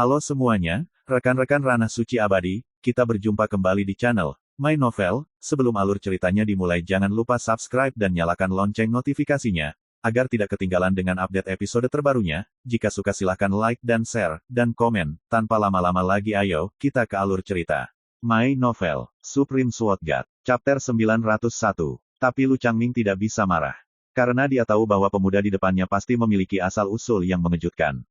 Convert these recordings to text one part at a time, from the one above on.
Halo semuanya, rekan-rekan Ranah Suci Abadi, kita berjumpa kembali di channel My Novel. Sebelum alur ceritanya dimulai jangan lupa subscribe dan nyalakan lonceng notifikasinya, agar tidak ketinggalan dengan update episode terbarunya. Jika suka silahkan like dan share, dan komen. Tanpa lama-lama lagi ayo, kita ke alur cerita. My Novel, Supreme Sword God, Chapter 901. Tapi Lu Changming tidak bisa marah. Karena dia tahu bahwa pemuda di depannya pasti memiliki asal-usul yang mengejutkan.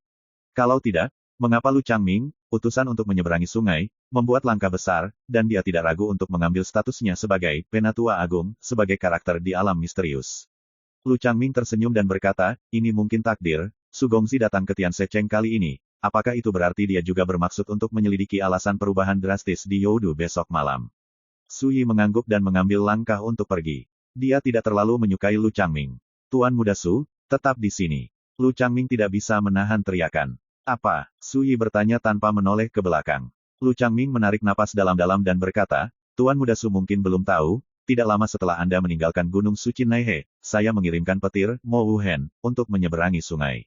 Kalau tidak, mengapa Lu Changming, utusan untuk menyeberangi sungai, membuat langkah besar, dan dia tidak ragu untuk mengambil statusnya sebagai Penatua Agung, sebagai karakter di alam misterius. Lu Changming tersenyum dan berkata, ini mungkin takdir, Su Gongzi datang ke Tian Seceng kali ini. Apakah itu berarti dia juga bermaksud untuk menyelidiki alasan perubahan drastis di Youdu besok malam? Su Yi mengangguk dan mengambil langkah untuk pergi. Dia tidak terlalu menyukai Lu Changming. Tuan Muda Su, tetap di sini. Lu Changming tidak bisa menahan teriakan. Apa? Su Yi bertanya tanpa menoleh ke belakang. Lu Changming menarik napas dalam-dalam dan berkata, Tuan Muda Su mungkin belum tahu, tidak lama setelah Anda meninggalkan Gunung Suci Naihe, saya mengirimkan petir, Mo Wuhen, untuk menyeberangi sungai.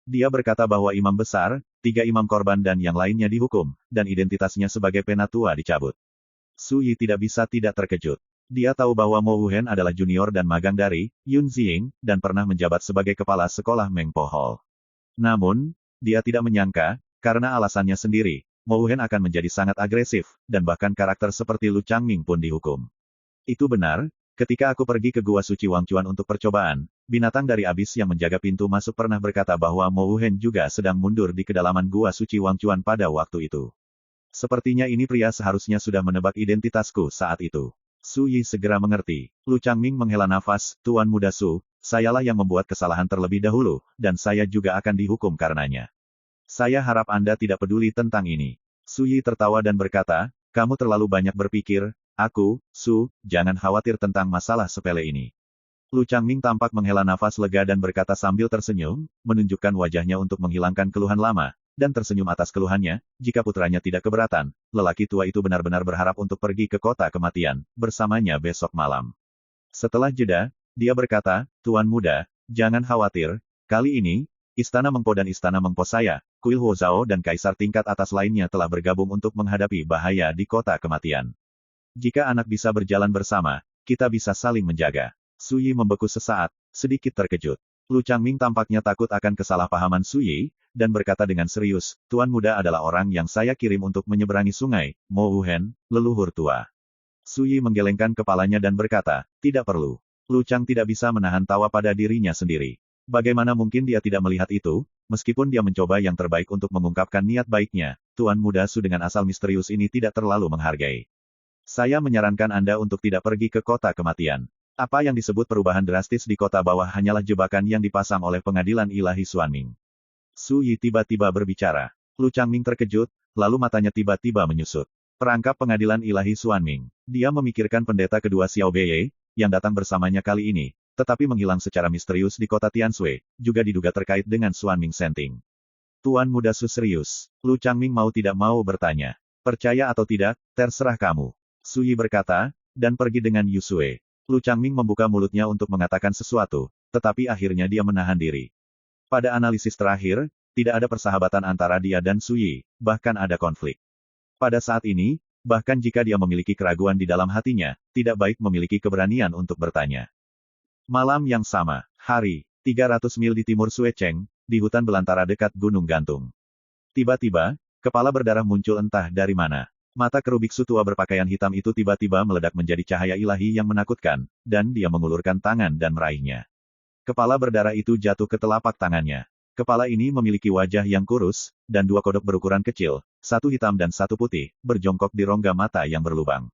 Dia berkata bahwa imam besar, 3 imam korban dan yang lainnya dihukum, dan identitasnya sebagai penatua dicabut. Su Yi tidak bisa tidak terkejut. Dia tahu bahwa Mo Wuhen adalah junior dan magang dari Yun Ziying, dan pernah menjabat sebagai kepala sekolah Meng Po Hall. Namun, dia tidak menyangka, karena alasannya sendiri, Mo Wuhen akan menjadi sangat agresif, dan bahkan karakter seperti Lu Changming pun dihukum. Itu benar, ketika aku pergi ke Gua Suci Wangchuan untuk percobaan, binatang dari abis yang menjaga pintu masuk pernah berkata bahwa Mo Wuhen juga sedang mundur di kedalaman Gua Suci Wangchuan pada waktu itu. Sepertinya ini pria seharusnya sudah menebak identitasku saat itu. Su Yi segera mengerti. Lu Changming menghela nafas, Tuan Muda Su, sayalah yang membuat kesalahan terlebih dahulu, dan saya juga akan dihukum karenanya. Saya harap Anda tidak peduli tentang ini. Su Yi tertawa dan berkata, kamu terlalu banyak berpikir, aku, Su, jangan khawatir tentang masalah sepele ini. Lu Changming tampak menghela nafas lega dan berkata sambil tersenyum, menunjukkan wajahnya untuk menghilangkan keluhan lama, dan tersenyum atas keluhannya, jika putranya tidak keberatan, lelaki tua itu benar-benar berharap untuk pergi ke kota kematian, bersamanya besok malam. Setelah jeda, dia berkata, Tuan Muda, jangan khawatir, kali ini, Istana Mengpo dan Istana Mengpo saya, Kuil Huo Zhao dan Kaisar tingkat atas lainnya telah bergabung untuk menghadapi bahaya di kota kematian. Jika anak bisa berjalan bersama, kita bisa saling menjaga. Su Yi membeku sesaat, sedikit terkejut. Lu Changming tampaknya takut akan kesalahpahaman Su Yi, dan berkata dengan serius, Tuan Muda adalah orang yang saya kirim untuk menyeberangi sungai, Mo Wuhen, leluhur tua. Su Yi menggelengkan kepalanya dan berkata, tidak perlu. Lu Chang tidak bisa menahan tawa pada dirinya sendiri. Bagaimana mungkin dia tidak melihat itu, meskipun dia mencoba yang terbaik untuk mengungkapkan niat baiknya, Tuan Muda Su dengan asal misterius ini tidak terlalu menghargai. Saya menyarankan Anda untuk tidak pergi ke kota kematian. Apa yang disebut perubahan drastis di kota bawah hanyalah jebakan yang dipasang oleh pengadilan ilahi Xuanming. Su Yi tiba-tiba berbicara. Lu Changming terkejut, lalu matanya tiba-tiba menyusut. Perangkap pengadilan ilahi Xuanming. Dia memikirkan pendeta kedua Xiao Beye, yang datang bersamanya kali ini, tetapi menghilang secara misterius di kota Tianshui, juga diduga terkait dengan Xuanming Senting. Tuan Muda Su serius. Lu Changming mau tidak mau bertanya. Percaya atau tidak, terserah kamu. Su Yi berkata, dan pergi dengan Yusue. Lu Changming membuka mulutnya untuk mengatakan sesuatu, tetapi akhirnya dia menahan diri. Pada analisis terakhir, tidak ada persahabatan antara dia dan Su Yi, bahkan ada konflik. Pada saat ini, bahkan jika dia memiliki keraguan di dalam hatinya, tidak baik memiliki keberanian untuk bertanya. Malam yang sama, hari, 300 mil di timur Suecheng, di hutan belantara dekat Gunung Gantung. Tiba-tiba, kepala berdarah muncul entah dari mana. Mata keru biksu tua berpakaian hitam itu tiba-tiba meledak menjadi cahaya ilahi yang menakutkan, dan dia mengulurkan tangan dan meraihnya. Kepala berdarah itu jatuh ke telapak tangannya. Kepala ini memiliki wajah yang kurus, dan 2 kodok berukuran kecil, 1 hitam dan 1 putih, berjongkok di rongga mata yang berlubang.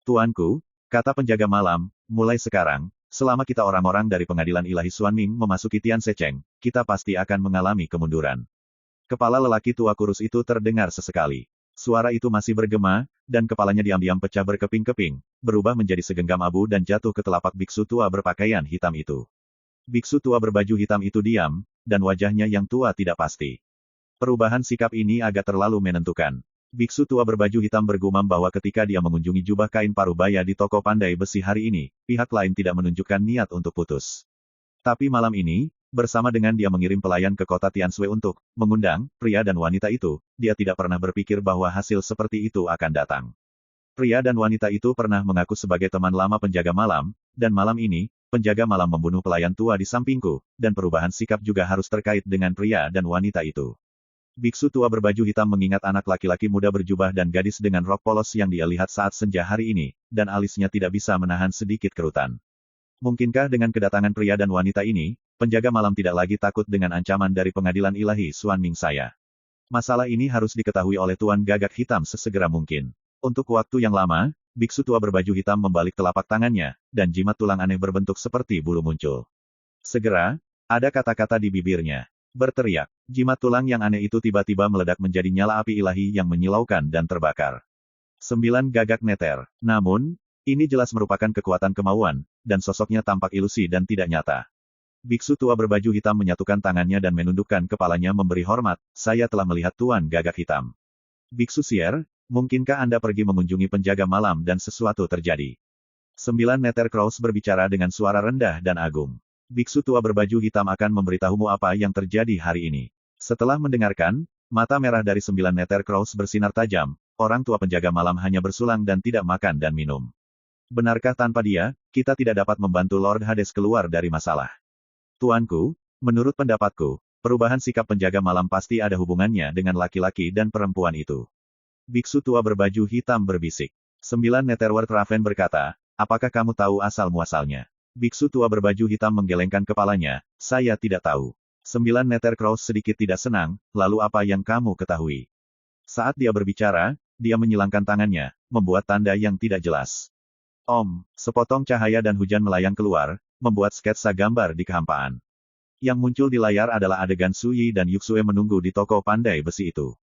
Tuanku, kata penjaga malam, mulai sekarang, selama kita orang-orang dari pengadilan ilahi Xuanming memasuki Tian Seceng, kita pasti akan mengalami kemunduran. Kepala lelaki tua kurus itu terdengar sesekali. Suara itu masih bergema, dan kepalanya diam-diam pecah berkeping-keping, berubah menjadi segenggam abu dan jatuh ke telapak biksu tua berpakaian hitam itu. Biksu tua berbaju hitam itu diam, dan wajahnya yang tua tidak pasti. Perubahan sikap ini agak terlalu menentukan. Biksu tua berbaju hitam bergumam bahwa ketika dia mengunjungi jubah kain parubaya di toko pandai besi hari ini, pihak lain tidak menunjukkan niat untuk putus. Tapi malam ini, Bersama dengan dia mengirim pelayan ke kota Tianshui untuk mengundang pria dan wanita itu, dia tidak pernah berpikir bahwa hasil seperti itu akan datang. Pria dan wanita itu pernah mengaku sebagai teman lama penjaga malam, dan malam ini, penjaga malam membunuh pelayan tua di sampingku, dan perubahan sikap juga harus terkait dengan pria dan wanita itu. Biksu tua berbaju hitam mengingat anak laki-laki muda berjubah dan gadis dengan rok polos yang dia lihat saat senja hari ini, dan alisnya tidak bisa menahan sedikit kerutan. Mungkinkah dengan kedatangan pria dan wanita ini, penjaga malam tidak lagi takut dengan ancaman dari pengadilan ilahi Xuan Ming saya? Masalah ini harus diketahui oleh Tuan Gagak Hitam sesegera mungkin. Untuk waktu yang lama, biksu tua berbaju hitam membalik telapak tangannya, dan jimat tulang aneh berbentuk seperti bulu muncul. Segera, ada kata-kata di bibirnya. Berteriak, jimat tulang yang aneh itu tiba-tiba meledak menjadi nyala api ilahi yang menyilaukan dan terbakar. 9 gagak neter. Namun, ini jelas merupakan kekuatan kemauan, dan sosoknya tampak ilusi dan tidak nyata. Biksu tua berbaju hitam menyatukan tangannya dan menundukkan kepalanya memberi hormat, saya telah melihat Tuan Gagak Hitam. Biksu Sier, mungkinkah Anda pergi mengunjungi penjaga malam dan sesuatu terjadi? 9 neter Crows berbicara dengan suara rendah dan agung. Biksu tua berbaju hitam akan memberitahumu apa yang terjadi hari ini. Setelah mendengarkan, mata merah dari 9 neter Crows bersinar tajam, orang tua penjaga malam hanya bersulang dan tidak makan dan minum. Benarkah tanpa dia, kita tidak dapat membantu Lord Hades keluar dari masalah? Tuanku, menurut pendapatku, perubahan sikap penjaga malam pasti ada hubungannya dengan laki-laki dan perempuan itu. Biksu tua berbaju hitam berbisik. 9 Netherworld Raven berkata, apakah kamu tahu asal-muasalnya? Biksu tua berbaju hitam menggelengkan kepalanya, saya tidak tahu. 9 Nether Crows sedikit tidak senang, lalu apa yang kamu ketahui? Saat dia berbicara, dia menyilangkan tangannya, membuat tanda yang tidak jelas. Sepotong cahaya dan hujan melayang keluar, membuat sketsa gambar di kehampaan. Yang muncul di layar adalah adegan Su Yi dan Yuxue menunggu di toko pandai besi itu.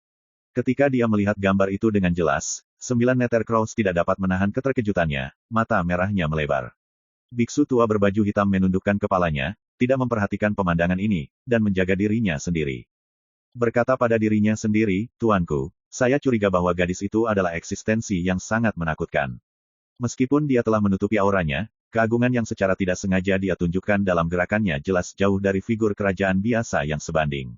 Ketika dia melihat gambar itu dengan jelas, 9 Nether Crows tidak dapat menahan keterkejutannya, mata merahnya melebar. Biksu tua berbaju hitam menundukkan kepalanya, tidak memperhatikan pemandangan ini, dan menjaga dirinya sendiri. Berkata pada dirinya sendiri, Tuanku, saya curiga bahwa gadis itu adalah eksistensi yang sangat menakutkan. Meskipun dia telah menutupi auranya, keagungan yang secara tidak sengaja dia tunjukkan dalam gerakannya jelas jauh dari figur kerajaan biasa yang sebanding.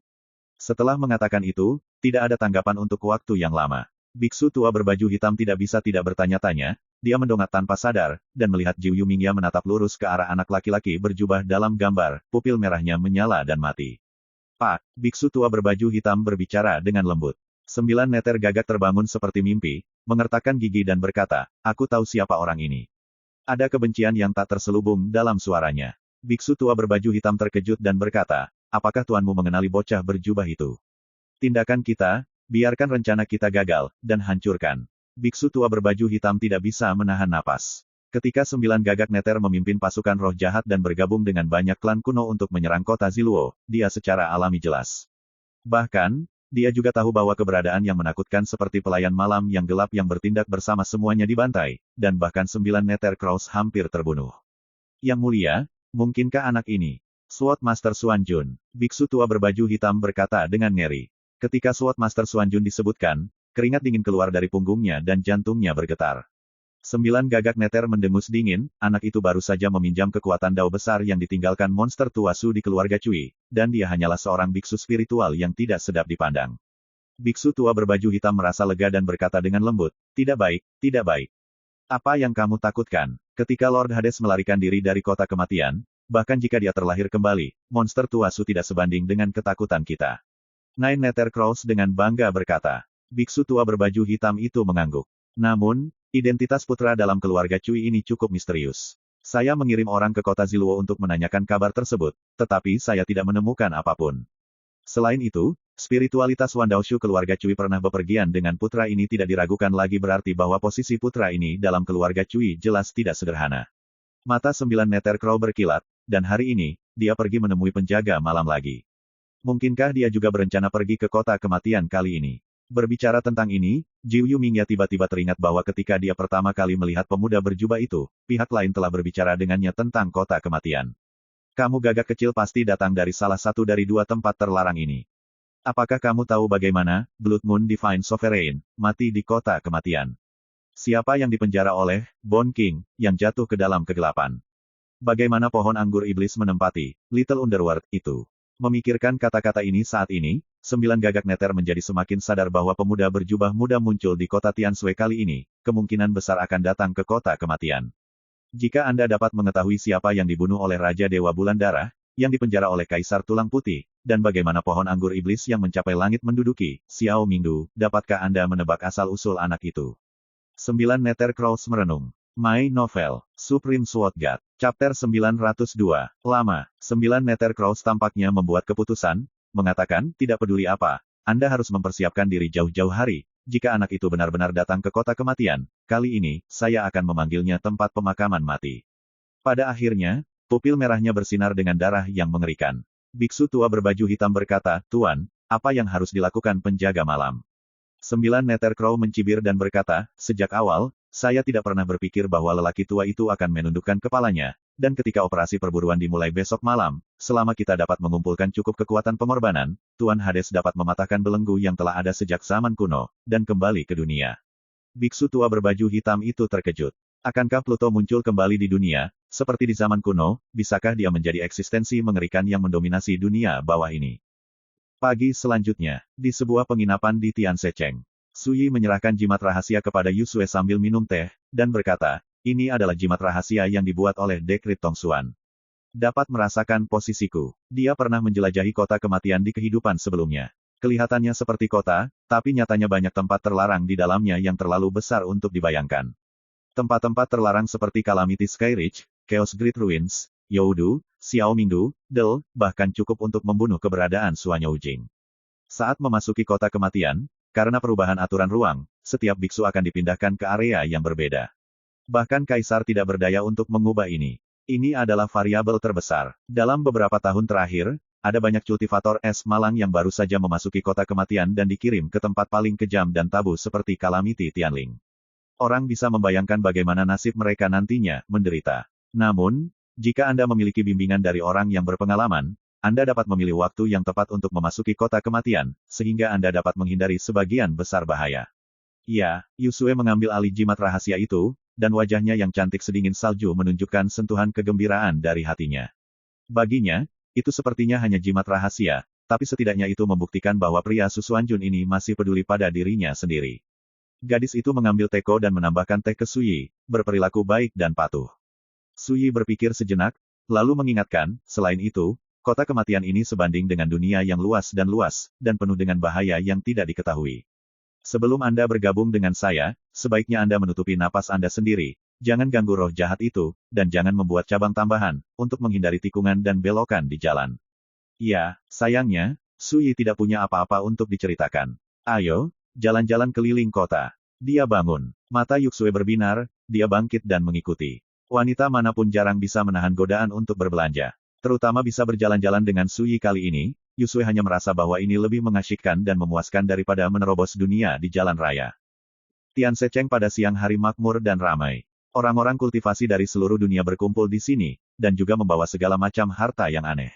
Setelah mengatakan itu, tidak ada tanggapan untuk waktu yang lama. Biksu tua berbaju hitam tidak bisa tidak bertanya-tanya, dia mendongak tanpa sadar, dan melihat Jiu Yumingya menatap lurus ke arah anak laki-laki berjubah dalam gambar, pupil merahnya menyala dan mati. Pak, biksu tua berbaju hitam berbicara dengan lembut. 9 Neter gagak terbangun seperti mimpi, mengertakkan gigi dan berkata, aku tahu siapa orang ini. Ada kebencian yang tak terselubung dalam suaranya. Biksu tua berbaju hitam terkejut dan berkata, apakah tuanmu mengenali bocah berjubah itu? Tindakan kita, biarkan rencana kita gagal, dan hancurkan. Biksu tua berbaju hitam tidak bisa menahan napas. Ketika 9 gagak neter memimpin pasukan roh jahat dan bergabung dengan banyak klan kuno untuk menyerang kota Ziluo, dia secara alami jelas. Bahkan, dia juga tahu bahwa keberadaan yang menakutkan seperti pelayan malam yang gelap yang bertindak bersama semuanya dibantai, dan bahkan 9 Nether Crows hampir terbunuh. Yang mulia, mungkinkah anak ini? Sword Master Xuan Jun, biksu tua berbaju hitam berkata dengan ngeri. Ketika Sword Master Xuan Jun disebutkan, keringat dingin keluar dari punggungnya dan jantungnya bergetar. 9 gagak neter mendengus dingin, anak itu baru saja meminjam kekuatan dao besar yang ditinggalkan monster tua Su di keluarga Cui, dan dia hanyalah seorang biksu spiritual yang tidak sedap dipandang. Biksu tua berbaju hitam merasa lega dan berkata dengan lembut, tidak baik, tidak baik. Apa yang kamu takutkan? Ketika Lord Hades melarikan diri dari kota kematian, bahkan jika dia terlahir kembali, monster tua Su tidak sebanding dengan ketakutan kita. Nine Nether Crows dengan bangga berkata. Biksu tua berbaju hitam itu mengangguk. Namun, identitas putra dalam keluarga Cui ini cukup misterius. Saya mengirim orang ke kota Ziluo untuk menanyakan kabar tersebut, tetapi saya tidak menemukan apapun. Selain itu, spiritualitas Wandaoshu keluarga Cui pernah bepergian dengan putra ini tidak diragukan lagi berarti bahwa posisi putra ini dalam keluarga Cui jelas tidak sederhana. Mata 9 Nether Crow berkilat, dan hari ini, dia pergi menemui penjaga malam lagi. Mungkinkah dia juga berencana pergi ke kota kematian kali ini? Berbicara tentang ini, Jiu Yumingya tiba-tiba teringat bahwa ketika dia pertama kali melihat pemuda berjubah itu, pihak lain telah berbicara dengannya tentang kota kematian. Kamu gagak kecil pasti datang dari salah satu dari dua tempat terlarang ini. Apakah kamu tahu bagaimana Blood Moon Divine Sovereign mati di kota kematian? Siapa yang dipenjara oleh Bone King yang jatuh ke dalam kegelapan? Bagaimana pohon anggur iblis menempati Little Underworld itu? Memikirkan kata-kata ini saat ini, 9 gagak neter menjadi semakin sadar bahwa pemuda berjubah muda muncul di kota Tianshui kali ini, kemungkinan besar akan datang ke kota kematian. Jika Anda dapat mengetahui siapa yang dibunuh oleh Raja Dewa Bulan Darah, yang dipenjara oleh Kaisar Tulang Putih, dan bagaimana pohon anggur iblis yang mencapai langit menduduki Xiao Mingdu, dapatkah Anda menebak asal-usul anak itu? 9 Nether Crows merenung. My Novel, Supreme Sword God, Chapter 902, Lama, 9 Nether Crows tampaknya membuat keputusan, mengatakan, tidak peduli apa, Anda harus mempersiapkan diri jauh-jauh hari, jika anak itu benar-benar datang ke kota kematian, kali ini, saya akan memanggilnya tempat pemakaman mati. Pada akhirnya, pupil merahnya bersinar dengan darah yang mengerikan. Biksu tua berbaju hitam berkata, Tuan, apa yang harus dilakukan penjaga malam? 9 Nether Crow mencibir dan berkata, sejak awal, saya tidak pernah berpikir bahwa lelaki tua itu akan menundukkan kepalanya, dan ketika operasi perburuan dimulai besok malam, selama kita dapat mengumpulkan cukup kekuatan pengorbanan, Tuan Hades dapat mematahkan belenggu yang telah ada sejak zaman kuno, dan kembali ke dunia. Biksu tua berbaju hitam itu terkejut. Akankah Pluto muncul kembali di dunia, seperti di zaman kuno, bisakah dia menjadi eksistensi mengerikan yang mendominasi dunia bawah ini? Pagi selanjutnya, di sebuah penginapan di Tiansecheng. Suyi menyerahkan jimat rahasia kepada Yusue sambil minum teh, dan berkata, ini adalah jimat rahasia yang dibuat oleh Dekrit Tongsuan. Dapat merasakan posisiku. Dia pernah menjelajahi kota kematian di kehidupan sebelumnya. Kelihatannya seperti kota, tapi nyatanya banyak tempat terlarang di dalamnya yang terlalu besar untuk dibayangkan. Tempat-tempat terlarang seperti Calamity Skyreach, Chaos Grid Ruins, Youdu, Xiao Mingdu, Del, bahkan cukup untuk membunuh keberadaan Suanyo Ujing. Saat memasuki kota kematian, karena perubahan aturan ruang, setiap biksu akan dipindahkan ke area yang berbeda. Bahkan Kaisar tidak berdaya untuk mengubah ini. Ini adalah variabel terbesar. Dalam beberapa tahun terakhir, ada banyak cultivator es malang yang baru saja memasuki kota kematian dan dikirim ke tempat paling kejam dan tabu seperti Calamity Tianling. Orang bisa membayangkan bagaimana nasib mereka nantinya menderita. Namun, jika Anda memiliki bimbingan dari orang yang berpengalaman, Anda dapat memilih waktu yang tepat untuk memasuki kota kematian, sehingga Anda dapat menghindari sebagian besar bahaya. Ya, Yusue mengambil alih jimat rahasia itu, dan wajahnya yang cantik sedingin salju menunjukkan sentuhan kegembiraan dari hatinya. Baginya, itu sepertinya hanya jimat rahasia, tapi setidaknya itu membuktikan bahwa pria Susuanjun ini masih peduli pada dirinya sendiri. Gadis itu mengambil teko dan menambahkan teh ke Suyi, berperilaku baik dan patuh. Suyi berpikir sejenak, lalu mengingatkan, selain itu, kota kematian ini sebanding dengan dunia yang luas, dan penuh dengan bahaya yang tidak diketahui. Sebelum Anda bergabung dengan saya, sebaiknya Anda menutupi napas Anda sendiri, jangan ganggu roh jahat itu, dan jangan membuat cabang tambahan, untuk menghindari tikungan dan belokan di jalan. Ya, sayangnya, Suyi tidak punya apa-apa untuk diceritakan. Ayo, jalan-jalan keliling kota. Dia bangun. Mata Yuksue berbinar, dia bangkit dan mengikuti. Wanita manapun jarang bisa menahan godaan untuk berbelanja. Terutama bisa berjalan-jalan dengan Suyi kali ini, Yusue hanya merasa bahwa ini lebih mengasyikkan dan memuaskan daripada menerobos dunia di jalan raya. Tiansecheng pada siang hari makmur dan ramai. Orang-orang kultivasi dari seluruh dunia berkumpul di sini, dan juga membawa segala macam harta yang aneh.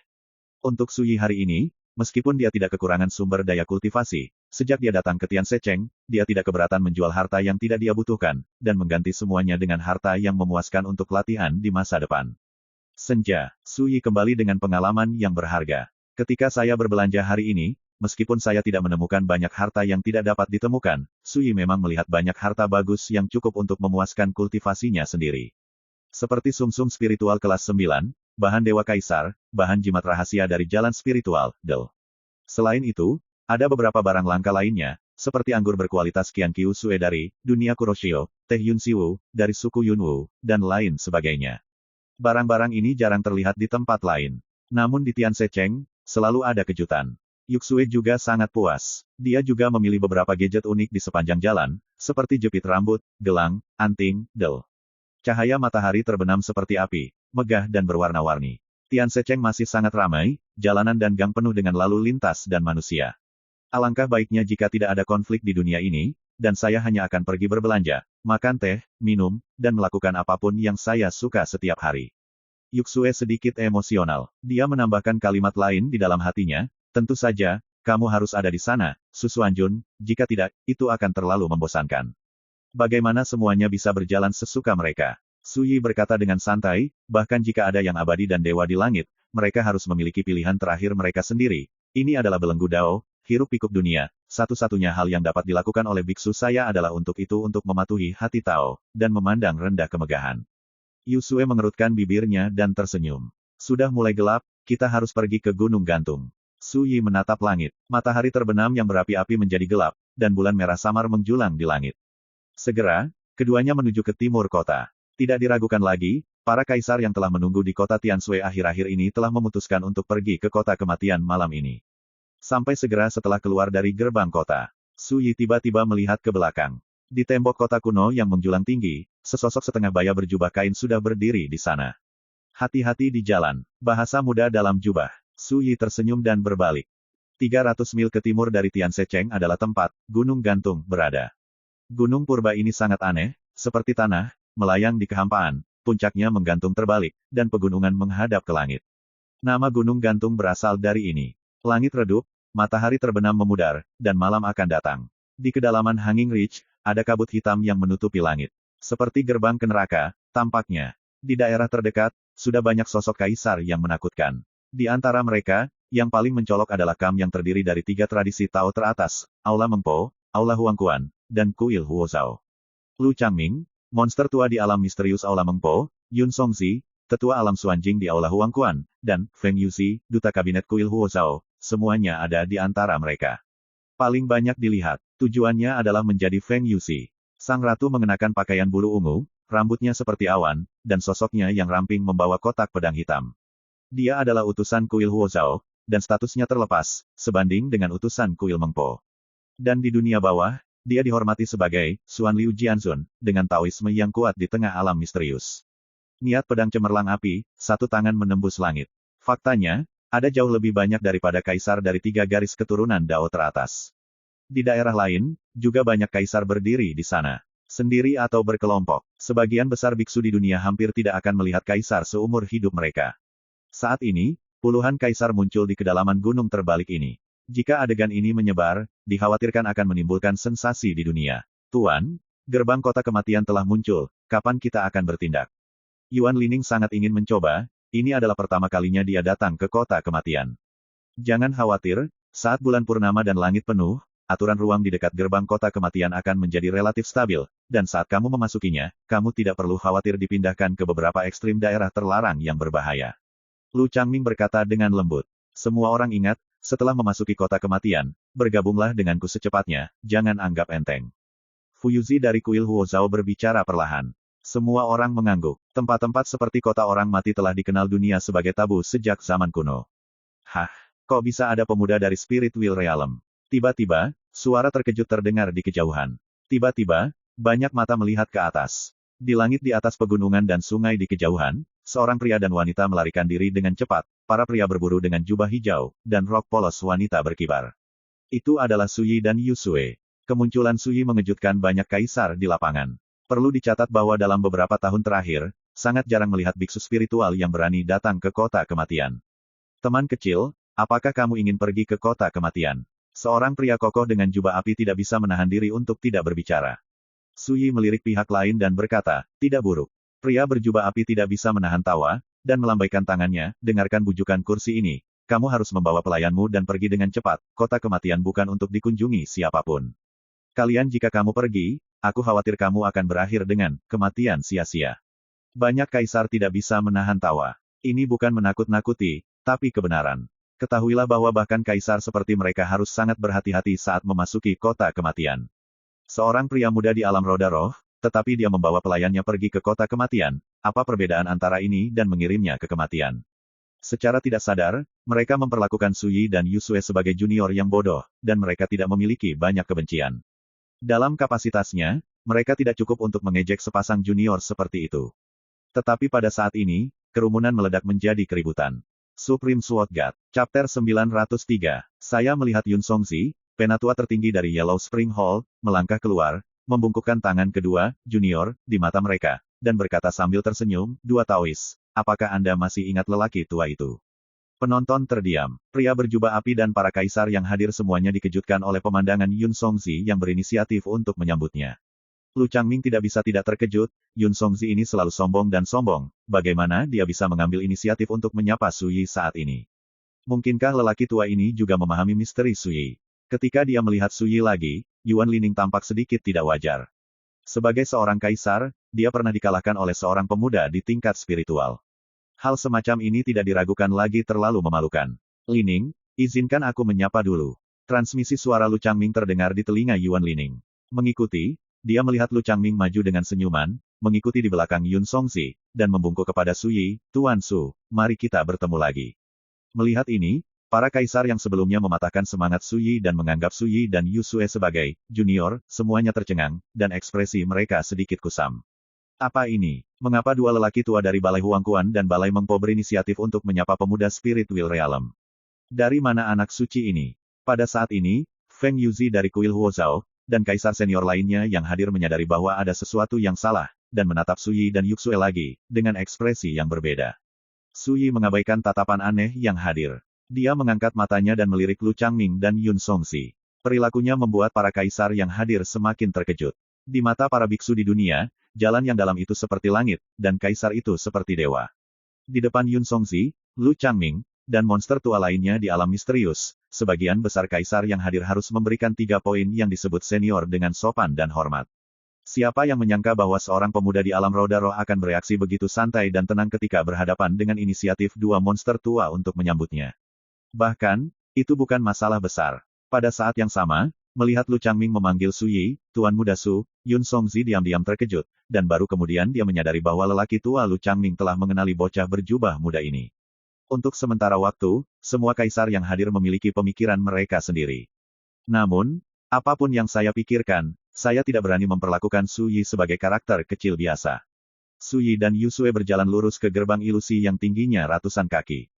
Untuk Suyi hari ini, meskipun dia tidak kekurangan sumber daya kultivasi, sejak dia datang ke Tiansecheng, dia tidak keberatan menjual harta yang tidak dia butuhkan, dan mengganti semuanya dengan harta yang memuaskan untuk latihan di masa depan. Senja, Suyi kembali dengan pengalaman yang berharga. Ketika saya berbelanja hari ini, meskipun saya tidak menemukan banyak harta yang tidak dapat ditemukan, Suyi memang melihat banyak harta bagus yang cukup untuk memuaskan kultivasinya sendiri. Seperti sumsum spiritual kelas 9, bahan Dewa Kaisar, bahan jimat rahasia dari jalan spiritual, Del. Selain itu, ada beberapa barang langka lainnya, seperti anggur berkualitas Qianqiu Sue dari dunia Kuroshio, teh Yunxiwu, dari suku Yunwu, dan lain sebagainya. Barang-barang ini jarang terlihat di tempat lain. Namun di Tiansecheng, selalu ada kejutan. Yuksue juga sangat puas. Dia juga memilih beberapa gadget unik di sepanjang jalan, seperti jepit rambut, gelang, anting, Del. Cahaya matahari terbenam seperti api, megah dan berwarna-warni. Tiansecheng masih sangat ramai, jalanan dan gang penuh dengan lalu lintas dan manusia. Alangkah baiknya jika tidak ada konflik di dunia ini, dan saya hanya akan pergi berbelanja, makan teh, minum, dan melakukan apapun yang saya suka setiap hari. Yuksue sedikit emosional. Dia menambahkan kalimat lain di dalam hatinya, tentu saja, kamu harus ada di sana, Susuanjun, jika tidak, itu akan terlalu membosankan. Bagaimana semuanya bisa berjalan sesuka mereka? Su Yi berkata dengan santai, bahkan jika ada yang abadi dan dewa di langit, mereka harus memiliki pilihan terakhir mereka sendiri. Ini adalah belenggu Dao, hiruk pikuk dunia. Satu-satunya hal yang dapat dilakukan oleh biksu saya adalah untuk mematuhi hati Tao, dan memandang rendah kemegahan. Yusue mengerutkan bibirnya dan tersenyum. Sudah mulai gelap, kita harus pergi ke Gunung Gantung. Su Yi menatap langit. Matahari terbenam yang berapi-api menjadi gelap, dan bulan merah samar menjulang di langit. Segera, keduanya menuju ke timur kota. Tidak diragukan lagi, para kaisar yang telah menunggu di kota Tianshui akhir-akhir ini telah memutuskan untuk pergi ke kota kematian malam ini. Sampai segera setelah keluar dari gerbang kota, Su Yi tiba-tiba melihat ke belakang. Di tembok kota kuno yang menjulang tinggi, sesosok setengah baya berjubah kain sudah berdiri di sana. Hati-hati di jalan, bahasa muda dalam jubah. Su Yi tersenyum dan berbalik. 300 mil ke timur dari Tiansecheng adalah tempat Gunung Gantung berada. Gunung purba ini sangat aneh, seperti tanah, melayang di kehampaan, puncaknya menggantung terbalik, dan pegunungan menghadap ke langit. Nama Gunung Gantung berasal dari ini. Langit redup, matahari terbenam memudar, dan malam akan datang. Di kedalaman Hanging Ridge, ada kabut hitam yang menutupi langit. Seperti gerbang ke neraka, tampaknya. Di daerah terdekat, sudah banyak sosok kaisar yang menakutkan. Di antara mereka, yang paling mencolok adalah Kam yang terdiri dari 3 tradisi Tao teratas, Aula Mengpo, Aula Huangquan, dan Kuil Huozhao. Lu Changming, monster tua di alam misterius Aula Mengpo, Yun Songzi, tetua alam Xuanjing di Aula Huangquan, dan Feng Yuxi, duta kabinet Kuil Huozhao, semuanya ada di antara mereka. Paling banyak dilihat, tujuannya adalah menjadi Feng Yuxi. Sang ratu mengenakan pakaian bulu ungu, rambutnya seperti awan, dan sosoknya yang ramping membawa kotak pedang hitam. Dia adalah utusan Kuil Huozhao, dan statusnya terlepas, sebanding dengan utusan Kuil Mengpo. Dan di dunia bawah, dia dihormati sebagai Xuan Liu Jianzun, dengan Taoisme yang kuat di tengah alam misterius. Niat pedang cemerlang api, satu tangan menembus langit. Faktanya, ada jauh lebih banyak daripada kaisar dari 3 garis keturunan Dao teratas. Di daerah lain, juga banyak kaisar berdiri di sana. Sendiri atau berkelompok, sebagian besar biksu di dunia hampir tidak akan melihat kaisar seumur hidup mereka. Saat ini, puluhan kaisar muncul di kedalaman gunung terbalik ini. Jika adegan ini menyebar, dikhawatirkan akan menimbulkan sensasi di dunia. Tuan, gerbang kota kematian telah muncul, kapan kita akan bertindak? Yuan Lining sangat ingin mencoba, ini adalah pertama kalinya dia datang ke kota kematian. Jangan khawatir, saat bulan purnama dan langit penuh, aturan ruang di dekat gerbang kota kematian akan menjadi relatif stabil, dan saat kamu memasukinya, kamu tidak perlu khawatir dipindahkan ke beberapa ekstrim daerah terlarang yang berbahaya. Lu Changming berkata dengan lembut. Semua orang ingat, setelah memasuki kota kematian, bergabunglah denganku secepatnya, jangan anggap enteng. Fu Yuzi dari Kuil Huozhao berbicara perlahan. Semua orang mengangguk. Tempat-tempat seperti kota orang mati telah dikenal dunia sebagai tabu sejak zaman kuno. Hah, kok bisa ada pemuda dari Spirit Will Realm? Tiba-tiba, suara terkejut terdengar di kejauhan. Tiba-tiba, banyak mata melihat ke atas. Di langit di atas pegunungan dan sungai di kejauhan, seorang pria dan wanita melarikan diri dengan cepat. Para pria berburu dengan jubah hijau, dan rok polos wanita berkibar. Itu adalah Su Yi dan Yusue. Kemunculan Su Yi mengejutkan banyak kaisar di lapangan. Perlu dicatat bahwa dalam beberapa tahun terakhir, sangat jarang melihat biksu spiritual yang berani datang ke kota kematian. Teman kecil, apakah kamu ingin pergi ke kota kematian? Seorang pria kokoh dengan jubah api tidak bisa menahan diri untuk tidak berbicara. Su Yi melirik pihak lain dan berkata, tidak buruk. Pria berjubah api tidak bisa menahan tawa, dan melambaikan tangannya, dengarkan bujukan kursi ini. Kamu harus membawa pelayanmu dan pergi dengan cepat, kota kematian bukan untuk dikunjungi siapapun. Kalian jika kamu pergi, aku khawatir kamu akan berakhir dengan kematian sia-sia. Banyak kaisar tidak bisa menahan tawa. Ini bukan menakut-nakuti, tapi kebenaran. Ketahuilah bahwa bahkan kaisar seperti mereka harus sangat berhati-hati saat memasuki kota kematian. Seorang pria muda di alam roda roh, tetapi dia membawa pelayannya pergi ke kota kematian. Apa perbedaan antara ini dan mengirimnya ke kematian? Secara tidak sadar, mereka memperlakukan Su Yi dan Yusue sebagai junior yang bodoh, dan mereka tidak memiliki banyak kebencian. Dalam kapasitasnya, mereka tidak cukup untuk mengejek sepasang junior seperti itu. Tetapi pada saat ini, kerumunan meledak menjadi keributan. Supreme Sword God, Chapter 903. Saya melihat Yun Songzi, penatua tertinggi dari Yellow Spring Hall, melangkah keluar, membungkukkan tangan kedua, junior, di mata mereka, dan berkata sambil tersenyum, dua Taois, apakah Anda masih ingat lelaki tua itu? Penonton terdiam. Pria berjubah api dan para kaisar yang hadir semuanya dikejutkan oleh pemandangan Yun Songzi yang berinisiatif untuk menyambutnya. Lu Changming tidak bisa tidak terkejut, Yun Songzi ini selalu sombong dan sombong, bagaimana dia bisa mengambil inisiatif untuk menyapa Su Yi saat ini? Mungkinkah lelaki tua ini juga memahami misteri Su Yi? Ketika dia melihat Su Yi lagi, Yuan Lining tampak sedikit tidak wajar. Sebagai seorang kaisar, dia pernah dikalahkan oleh seorang pemuda di tingkat spiritual. Hal semacam ini tidak diragukan lagi terlalu memalukan. Lining, izinkan aku menyapa dulu. Transmisi suara Lu Changming terdengar di telinga Yuan Lining. Mengikuti, dia melihat Lu Changming maju dengan senyuman, mengikuti di belakang Yun Songzi, dan membungkuk kepada Su Yi, Tuan Su, mari kita bertemu lagi. Melihat ini, para kaisar yang sebelumnya mematahkan semangat Su Yi dan menganggap Su Yi dan Yu Sue sebagai junior, semuanya tercengang, dan ekspresi mereka sedikit kusam. Apa ini? Mengapa dua lelaki tua dari Balai Huangquan dan Balai Mengpo berinisiatif untuk menyapa pemuda Spiritual Realm? Dari mana anak suci ini? Pada saat ini, Feng Yuzi dari kuil Huozhou, dan kaisar senior lainnya yang hadir menyadari bahwa ada sesuatu yang salah, dan menatap Su Yi dan Yu Sue lagi, dengan ekspresi yang berbeda. Su Yi mengabaikan tatapan aneh yang hadir. Dia mengangkat matanya dan melirik Lu Changming dan Yun Songzi. Perilakunya membuat para kaisar yang hadir semakin terkejut. Di mata para biksu di dunia, jalan yang dalam itu seperti langit, dan kaisar itu seperti dewa. Di depan Yun Songzi, Lu Changming, dan monster tua lainnya di alam misterius, sebagian besar kaisar yang hadir harus memberikan 3 poin yang disebut senior dengan sopan dan hormat. Siapa yang menyangka bahwa seorang pemuda di alam roda roh akan bereaksi begitu santai dan tenang ketika berhadapan dengan inisiatif dua monster tua untuk menyambutnya. Bahkan, itu bukan masalah besar. Pada saat yang sama, melihat Lu Changming memanggil Su Yi, Tuan Muda Su, Yun Songzi diam-diam terkejut, dan baru kemudian dia menyadari bahwa lelaki tua Lu Changming telah mengenali bocah berjubah muda ini. Untuk sementara waktu, semua kaisar yang hadir memiliki pemikiran mereka sendiri. Namun, apapun yang saya pikirkan, saya tidak berani memperlakukan Su Yi sebagai karakter kecil biasa. Su Yi dan Yu Sue berjalan lurus ke gerbang ilusi yang tingginya ratusan kaki.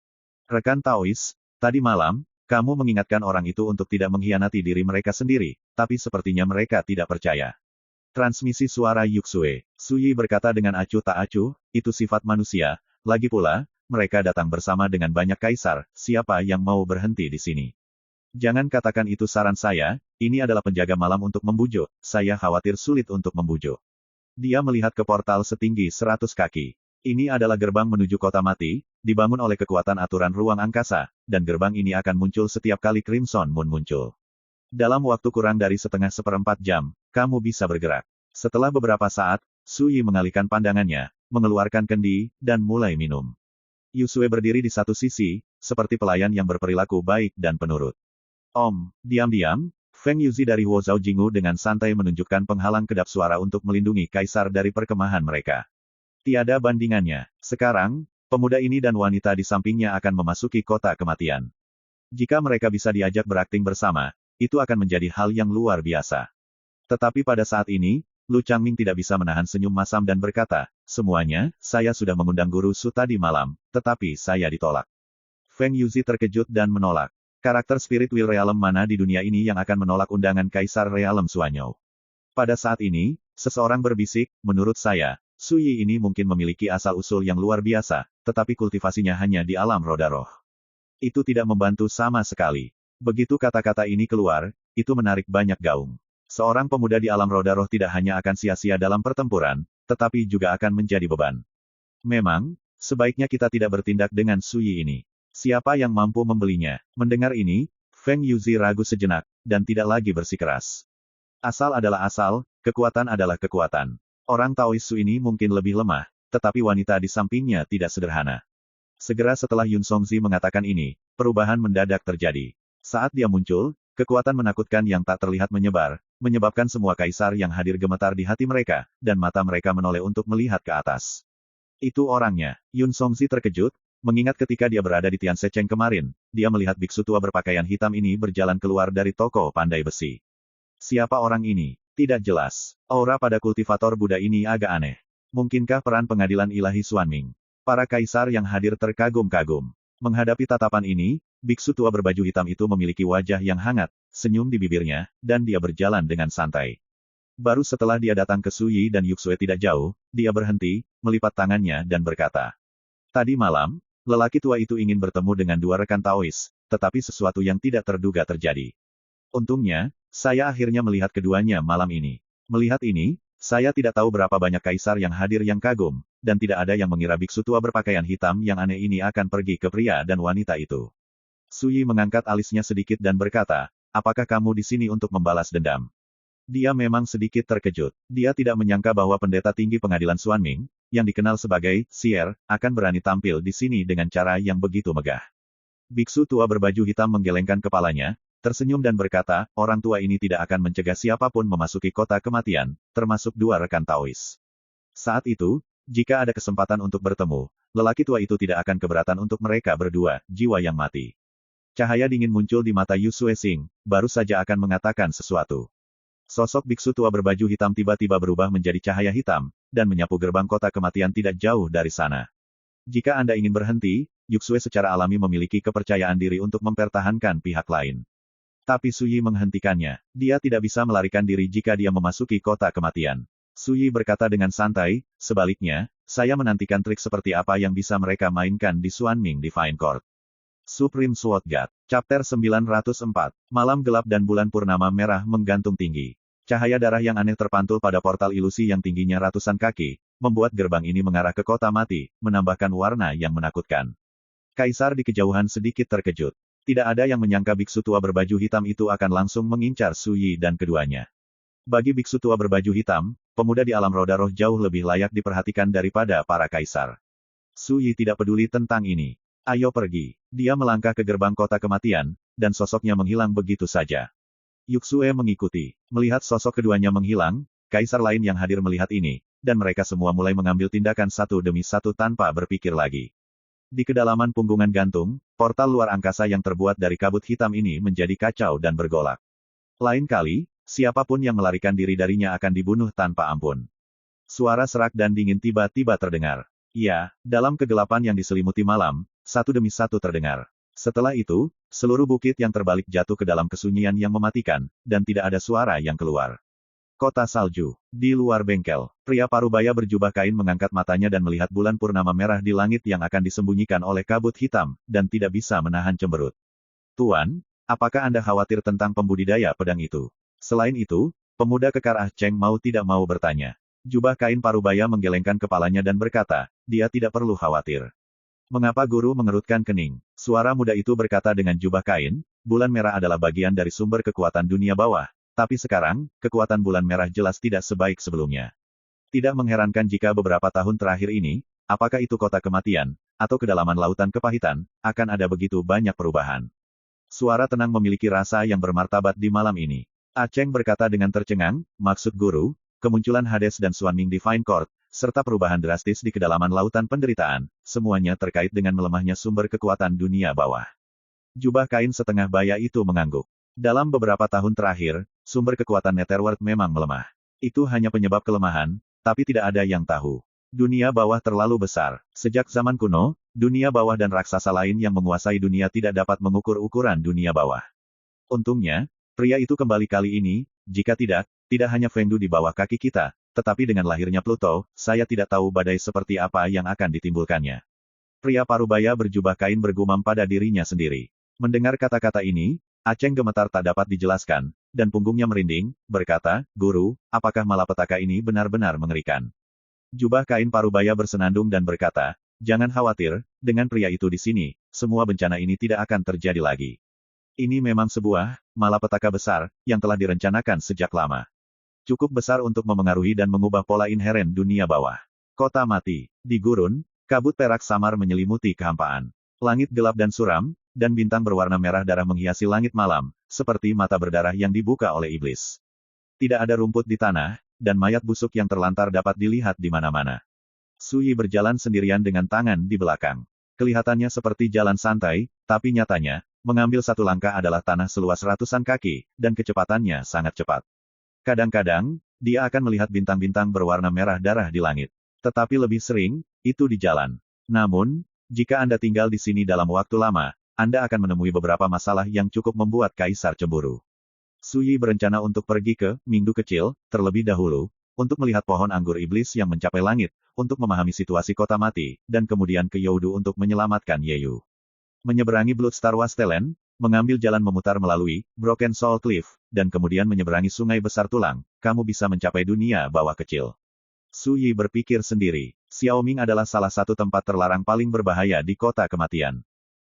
Rekan Taois, tadi malam, kamu mengingatkan orang itu untuk tidak mengkhianati diri mereka sendiri, tapi sepertinya mereka tidak percaya. Transmisi suara Yu Sue. Su Yi berkata dengan acuh tak acuh, itu sifat manusia, lagi pula, mereka datang bersama dengan banyak kaisar, siapa yang mau berhenti di sini? Jangan katakan itu saran saya, ini adalah penjaga malam untuk membujuk, saya khawatir sulit untuk membujuk. Dia melihat ke portal setinggi 100 kaki. Ini adalah gerbang menuju kota mati, dibangun oleh kekuatan aturan ruang angkasa, dan gerbang ini akan muncul setiap kali Crimson Moon muncul. Dalam waktu kurang dari seperempat jam, kamu bisa bergerak. Setelah beberapa saat, Su Yi mengalihkan pandangannya, mengeluarkan kendi, dan mulai minum. Yu Sue berdiri di satu sisi, seperti pelayan yang berperilaku baik dan penurut. Diam-diam, Feng Yuzi dari Huozhou Jinggu dengan santai menunjukkan penghalang kedap suara untuk melindungi kaisar dari perkemahan mereka. Tiada bandingannya. Sekarang, pemuda ini dan wanita di sampingnya akan memasuki kota kematian. Jika mereka bisa diajak berakting bersama, itu akan menjadi hal yang luar biasa. Tetapi pada saat ini, Lu Changming tidak bisa menahan senyum masam dan berkata, semuanya, saya sudah mengundang Guru Su tadi malam, tetapi saya ditolak. Feng Yuzi terkejut dan menolak. Karakter Spiritual Realm mana di dunia ini yang akan menolak undangan Kaisar Realm Suanyou? Pada saat ini, seseorang berbisik, menurut saya, Su Yi ini mungkin memiliki asal-usul yang luar biasa, tetapi kultivasinya hanya di alam roda roh. Itu tidak membantu sama sekali. Begitu kata-kata ini keluar, itu menarik banyak gaung. Seorang pemuda di alam roda roh tidak hanya akan sia-sia dalam pertempuran, tetapi juga akan menjadi beban. Memang, sebaiknya kita tidak bertindak dengan Su Yi ini. Siapa yang mampu membelinya? Mendengar ini, Feng Yuzi ragu sejenak, dan tidak lagi bersikeras. Asal adalah asal, kekuatan adalah kekuatan. Orang Taois Su ini mungkin lebih lemah, tetapi wanita di sampingnya tidak sederhana. Segera setelah Yun Songzi mengatakan ini, perubahan mendadak terjadi. Saat dia muncul, kekuatan menakutkan yang tak terlihat menyebar, menyebabkan semua kaisar yang hadir gemetar di hati mereka, dan mata mereka menoleh untuk melihat ke atas. Itu orangnya. Yun Songzi terkejut, mengingat ketika dia berada di Tian Seceng kemarin, dia melihat biksu tua berpakaian hitam ini berjalan keluar dari toko pandai besi. Siapa orang ini? Tidak jelas. Aura pada kultivator Buddha ini agak aneh. Mungkinkah peran pengadilan ilahi Xuanming? Para kaisar yang hadir terkagum-kagum. Menghadapi tatapan ini, biksu tua berbaju hitam itu memiliki wajah yang hangat, senyum di bibirnya, dan dia berjalan dengan santai. Baru setelah dia datang ke Su Yi dan Yu Sue tidak jauh, dia berhenti, melipat tangannya dan berkata. Tadi malam, lelaki tua itu ingin bertemu dengan dua rekan Taois, tetapi sesuatu yang tidak terduga terjadi. Untungnya, saya akhirnya melihat keduanya malam ini. Melihat ini, Saya tidak tahu berapa banyak kaisar yang hadir yang kagum, dan tidak ada yang mengira biksu tua berpakaian hitam yang aneh ini akan pergi ke pria dan wanita itu. Suyi mengangkat alisnya sedikit dan berkata, apakah kamu di sini untuk membalas dendam? Dia memang sedikit terkejut. Dia tidak menyangka bahwa pendeta tinggi pengadilan Xuanming, yang dikenal sebagai Xier, akan berani tampil di sini dengan cara yang begitu megah. Biksu tua berbaju hitam menggelengkan kepalanya, tersenyum dan berkata, orang tua ini tidak akan mencegah siapapun memasuki kota kematian, termasuk dua rekan Taois. Saat itu, jika ada kesempatan untuk bertemu, lelaki tua itu tidak akan keberatan untuk mereka berdua, jiwa yang mati. Cahaya dingin muncul di mata Yu Suesing, baru saja akan mengatakan sesuatu. Sosok biksu tua berbaju hitam tiba-tiba berubah menjadi cahaya hitam, dan menyapu gerbang kota kematian tidak jauh dari sana. Jika Anda ingin berhenti, Yuxue secara alami memiliki kepercayaan diri untuk mempertahankan pihak lain. Tapi Suyi menghentikannya. Dia tidak bisa melarikan diri jika dia memasuki kota kematian. Suyi berkata dengan santai, sebaliknya, saya menantikan trik seperti apa yang bisa mereka mainkan di Xuanming Divine Court. Supreme Sword God. Chapter 904. Malam gelap dan bulan purnama merah menggantung tinggi. Cahaya darah yang aneh terpantul pada portal ilusi yang tingginya ratusan kaki, membuat gerbang ini mengarah ke kota mati, menambahkan warna yang menakutkan. Kaisar di kejauhan sedikit terkejut. Tidak ada yang menyangka biksu tua berbaju hitam itu akan langsung mengincar Suyi dan keduanya. Bagi biksu tua berbaju hitam, pemuda di alam roda roh jauh lebih layak diperhatikan daripada para kaisar. Suyi tidak peduli tentang ini. Ayo pergi. Dia melangkah ke gerbang kota kematian, dan sosoknya menghilang begitu saja. Yuxue mengikuti. Melihat sosok keduanya menghilang, kaisar lain yang hadir melihat ini, dan mereka semua mulai mengambil tindakan satu demi satu tanpa berpikir lagi. Di kedalaman punggungan gantung, portal luar angkasa yang terbuat dari kabut hitam ini menjadi kacau dan bergolak. Lain kali, siapapun yang melarikan diri darinya akan dibunuh tanpa ampun. Suara serak dan dingin tiba-tiba terdengar. Ya, dalam kegelapan yang diselimuti malam, satu demi satu terdengar. Setelah itu, seluruh bukit yang terbalik jatuh ke dalam kesunyian yang mematikan, dan tidak ada suara yang keluar. Kota salju. Di luar bengkel, pria parubaya berjubah kain mengangkat matanya dan melihat bulan purnama merah di langit yang akan disembunyikan oleh kabut hitam, dan tidak bisa menahan cemberut. Tuan, apakah Anda khawatir tentang pembudidaya pedang itu? Selain itu, pemuda kekar Ah Cheng mau tidak mau bertanya. Jubah kain parubaya menggelengkan kepalanya dan berkata, dia tidak perlu khawatir. Mengapa guru mengerutkan kening? Suara muda itu berkata dengan jubah kain, bulan merah adalah bagian dari sumber kekuatan dunia bawah. Tapi sekarang, kekuatan bulan merah jelas tidak sebaik sebelumnya. Tidak mengherankan jika beberapa tahun terakhir ini, apakah itu kota kematian, atau kedalaman lautan kepahitan, akan ada begitu banyak perubahan. Suara tenang memiliki rasa yang bermartabat di malam ini. Ah Cheng berkata dengan tercengang, maksud guru, kemunculan Hades dan Xuanming Divine Court, serta perubahan drastis di kedalaman lautan penderitaan, semuanya terkait dengan melemahnya sumber kekuatan dunia bawah. Jubah kain setengah baya itu mengangguk. Dalam beberapa tahun terakhir, sumber kekuatan Netherworld memang melemah. Itu hanya penyebab kelemahan, tapi tidak ada yang tahu. Dunia bawah terlalu besar. Sejak zaman kuno, dunia bawah dan raksasa lain yang menguasai dunia tidak dapat mengukur ukuran dunia bawah. Untungnya, pria itu kembali kali ini, jika tidak hanya Fengdu di bawah kaki kita, tetapi dengan lahirnya Pluto, saya tidak tahu badai seperti apa yang akan ditimbulkannya. Pria parubaya berjubah kain bergumam pada dirinya sendiri. Mendengar kata-kata ini, Ah Cheng gemetar tak dapat dijelaskan, dan punggungnya merinding, berkata, guru, apakah malapetaka ini benar-benar mengerikan? Jubah kain parubaya bersenandung dan berkata, jangan khawatir, dengan pria itu di sini, semua bencana ini tidak akan terjadi lagi. Ini memang sebuah malapetaka besar, yang telah direncanakan sejak lama. Cukup besar untuk memengaruhi dan mengubah pola inheren dunia bawah. Kota mati. Di gurun, kabut perak samar menyelimuti kehampaan. Langit gelap dan suram, dan bintang berwarna merah darah menghiasi langit malam, seperti mata berdarah yang dibuka oleh iblis. Tidak ada rumput di tanah, dan mayat busuk yang terlantar dapat dilihat di mana-mana. Suyi berjalan sendirian dengan tangan di belakang. Kelihatannya seperti jalan santai, tapi nyatanya, mengambil satu langkah adalah tanah seluas ratusan kaki, dan kecepatannya sangat cepat. Kadang-kadang, dia akan melihat bintang-bintang berwarna merah darah di langit. Tetapi lebih sering, itu di jalan. Namun, jika Anda tinggal di sini dalam waktu lama, Anda akan menemui beberapa masalah yang cukup membuat kaisar cemburu. Suyi berencana untuk pergi ke Mingdu kecil, terlebih dahulu, untuk melihat pohon anggur iblis yang mencapai langit, untuk memahami situasi kota mati, dan kemudian ke Youdu untuk menyelamatkan Yeyu. Menyeberangi Bloodstar Wastelen, mengambil jalan memutar melalui Broken Soul Cliff, dan kemudian menyeberangi sungai besar tulang, kamu bisa mencapai dunia bawah kecil. Su Yi berpikir sendiri, Xiaoming adalah salah satu tempat terlarang paling berbahaya di kota kematian.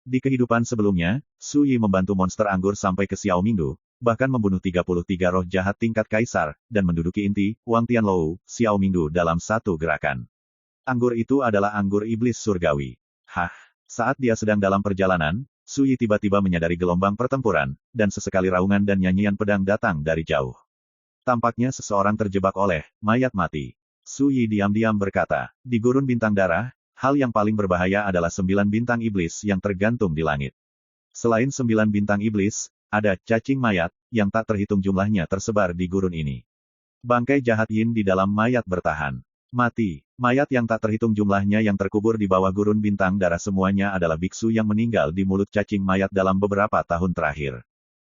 Di kehidupan sebelumnya, Su Yi membantu monster anggur sampai ke Xiaomingdu, bahkan membunuh 33 roh jahat tingkat kaisar, dan menduduki inti, Wang Tianlou, Xiaomingdu dalam satu gerakan. Anggur itu adalah anggur iblis surgawi. Hah! Saat dia sedang dalam perjalanan, Su Yi tiba-tiba menyadari gelombang pertempuran, dan sesekali raungan dan nyanyian pedang datang dari jauh. Tampaknya seseorang terjebak oleh mayat mati. Su Yi diam-diam berkata, di gurun bintang darah, hal yang paling berbahaya adalah 9 bintang iblis yang tergantung di langit. Selain 9 bintang iblis, ada cacing mayat, yang tak terhitung jumlahnya tersebar di gurun ini. Bangkai jahat Yin di dalam mayat bertahan. Mati. Mayat yang tak terhitung jumlahnya yang terkubur di bawah gurun bintang darah semuanya adalah biksu yang meninggal di mulut cacing mayat dalam beberapa tahun terakhir.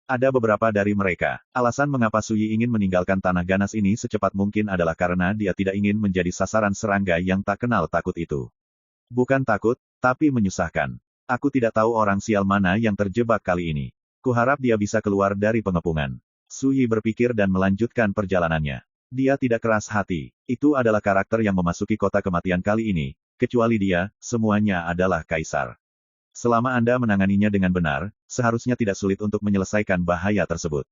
Ada beberapa dari mereka. Alasan mengapa Su Yi ingin meninggalkan tanah ganas ini secepat mungkin adalah karena dia tidak ingin menjadi sasaran serangga yang tak kenal takut itu. Bukan takut, tapi menyusahkan. Aku tidak tahu orang sial mana yang terjebak kali ini. Kuharap dia bisa keluar dari pengepungan. Su Yi berpikir dan melanjutkan perjalanannya. Dia tidak keras hati. Itu adalah karakter yang memasuki kota kematian kali ini. Kecuali dia, semuanya adalah kaisar. Selama Anda menanganinya dengan benar, seharusnya tidak sulit untuk menyelesaikan bahaya tersebut.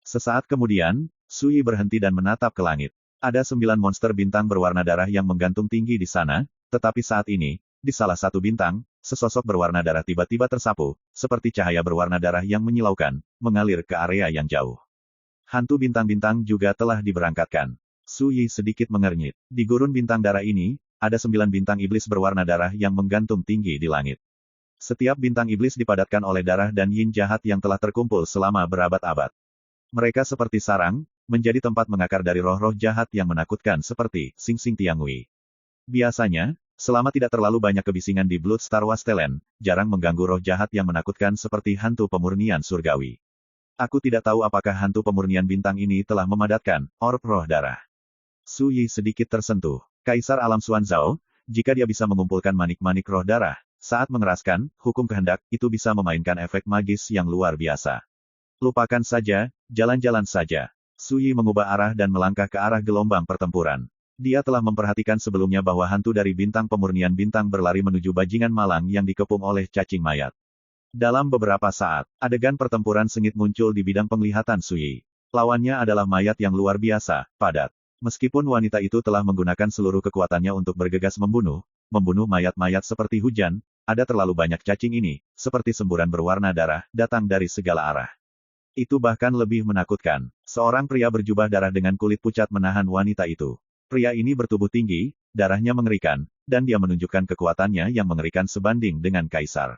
Sesaat kemudian, Su Yi berhenti dan menatap ke langit. Ada 9 monster bintang berwarna darah yang menggantung tinggi di sana, tetapi saat ini, di salah satu bintang, sesosok berwarna darah tiba-tiba tersapu, seperti cahaya berwarna darah yang menyilaukan, mengalir ke area yang jauh. Hantu bintang-bintang juga telah diberangkatkan. Su Yi sedikit mengernyit. Di gurun bintang darah ini, ada 9 bintang iblis berwarna darah yang menggantung tinggi di langit. Setiap bintang iblis dipadatkan oleh darah dan yin jahat yang telah terkumpul selama berabad-abad. Mereka seperti sarang, menjadi tempat mengakar dari roh-roh jahat yang menakutkan seperti Xing Xing Tiangui. Biasanya, selama tidak terlalu banyak kebisingan di Bloodstar Wasteland, jarang mengganggu roh jahat yang menakutkan seperti hantu pemurnian surgawi. Aku tidak tahu apakah hantu pemurnian bintang ini telah memadatkan orb roh darah. Su Yi sedikit tersentuh. Kaisar alam Xuanzhao, jika dia bisa mengumpulkan manik-manik roh darah, saat mengeraskan hukum kehendak, itu bisa memainkan efek magis yang luar biasa. Lupakan saja, jalan-jalan saja. Su Yi mengubah arah dan melangkah ke arah gelombang pertempuran. Dia telah memperhatikan sebelumnya bahwa hantu dari bintang pemurnian bintang berlari menuju bajingan malang yang dikepung oleh cacing mayat. Dalam beberapa saat, adegan pertempuran sengit muncul di bidang penglihatan Su Yi. Lawannya adalah mayat yang luar biasa, padat. Meskipun wanita itu telah menggunakan seluruh kekuatannya untuk bergegas membunuh mayat-mayat seperti hujan, ada terlalu banyak cacing ini, seperti semburan berwarna darah, datang dari segala arah. Itu bahkan lebih menakutkan. Seorang pria berjubah darah dengan kulit pucat menahan wanita itu. Pria ini bertubuh tinggi, darahnya mengerikan, dan dia menunjukkan kekuatannya yang mengerikan sebanding dengan kaisar.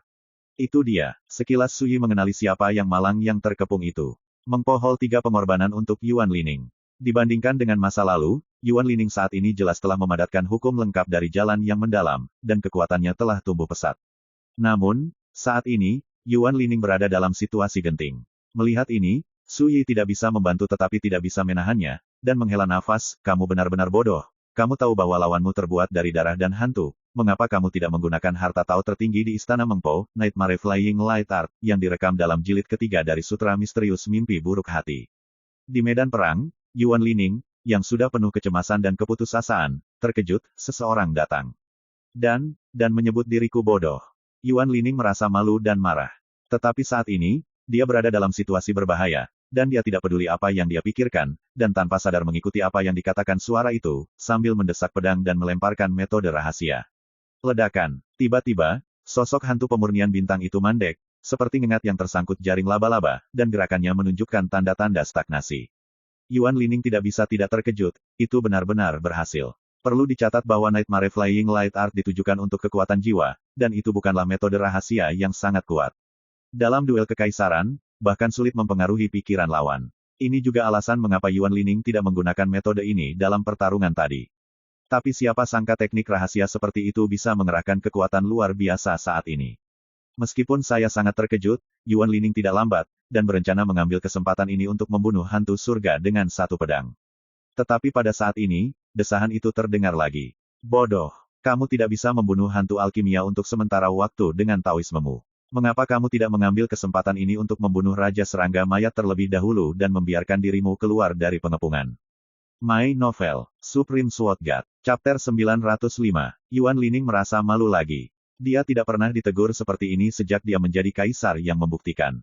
Itu dia. Sekilas Su Yi mengenali siapa yang malang yang terkepung itu. Mengpohol 3 pengorbanan untuk Yuan Lining. Dibandingkan dengan masa lalu, Yuan Lining saat ini jelas telah memadatkan hukum lengkap dari jalan yang mendalam, dan kekuatannya telah tumbuh pesat. Namun, saat ini, Yuan Lining berada dalam situasi genting. Melihat ini, Su Yi tidak bisa membantu tetapi tidak bisa menahannya, dan menghela nafas, kamu benar-benar bodoh. Kamu tahu bahwa lawanmu terbuat dari darah dan hantu. Mengapa kamu tidak menggunakan harta tahu tertinggi di Istana Mengpo, Nightmare Flying Light Art, yang direkam dalam jilid ketiga dari Sutra Misterius Mimpi Buruk Hati? Di medan perang, Yuan Lining, yang sudah penuh kecemasan dan keputusasaan, terkejut, seseorang datang. Dan menyebut diriku bodoh. Yuan Lining merasa malu dan marah. Tetapi saat ini, dia berada dalam situasi berbahaya, dan dia tidak peduli apa yang dia pikirkan, dan tanpa sadar mengikuti apa yang dikatakan suara itu, sambil mendesak pedang dan melemparkan metode rahasia. Ledakan. Tiba-tiba, sosok hantu pemurnian bintang itu mandek, seperti ngengat yang tersangkut jaring laba-laba, dan gerakannya menunjukkan tanda-tanda stagnasi. Yuan Lining tidak bisa tidak terkejut, itu benar-benar berhasil. Perlu dicatat bahwa Nightmare Flying Light Art ditujukan untuk kekuatan jiwa, dan itu bukanlah metode rahasia yang sangat kuat. Dalam duel kekaisaran, bahkan sulit mempengaruhi pikiran lawan. Ini juga alasan mengapa Yuan Lining tidak menggunakan metode ini dalam pertarungan tadi. Tapi siapa sangka teknik rahasia seperti itu bisa mengerahkan kekuatan luar biasa saat ini. Meskipun saya sangat terkejut, Yuan Lining tidak lambat, dan berencana mengambil kesempatan ini untuk membunuh hantu surga dengan satu pedang. Tetapi pada saat ini, desahan itu terdengar lagi. Bodoh, kamu tidak bisa membunuh hantu alkimia untuk sementara waktu dengan Taoismemu. Mengapa kamu tidak mengambil kesempatan ini untuk membunuh Raja Serangga Mayat terlebih dahulu dan membiarkan dirimu keluar dari pengepungan? My Novel, Supreme Sword God, Chapter 905, Yuan Lining merasa malu lagi. Dia tidak pernah ditegur seperti ini sejak dia menjadi kaisar yang membuktikan.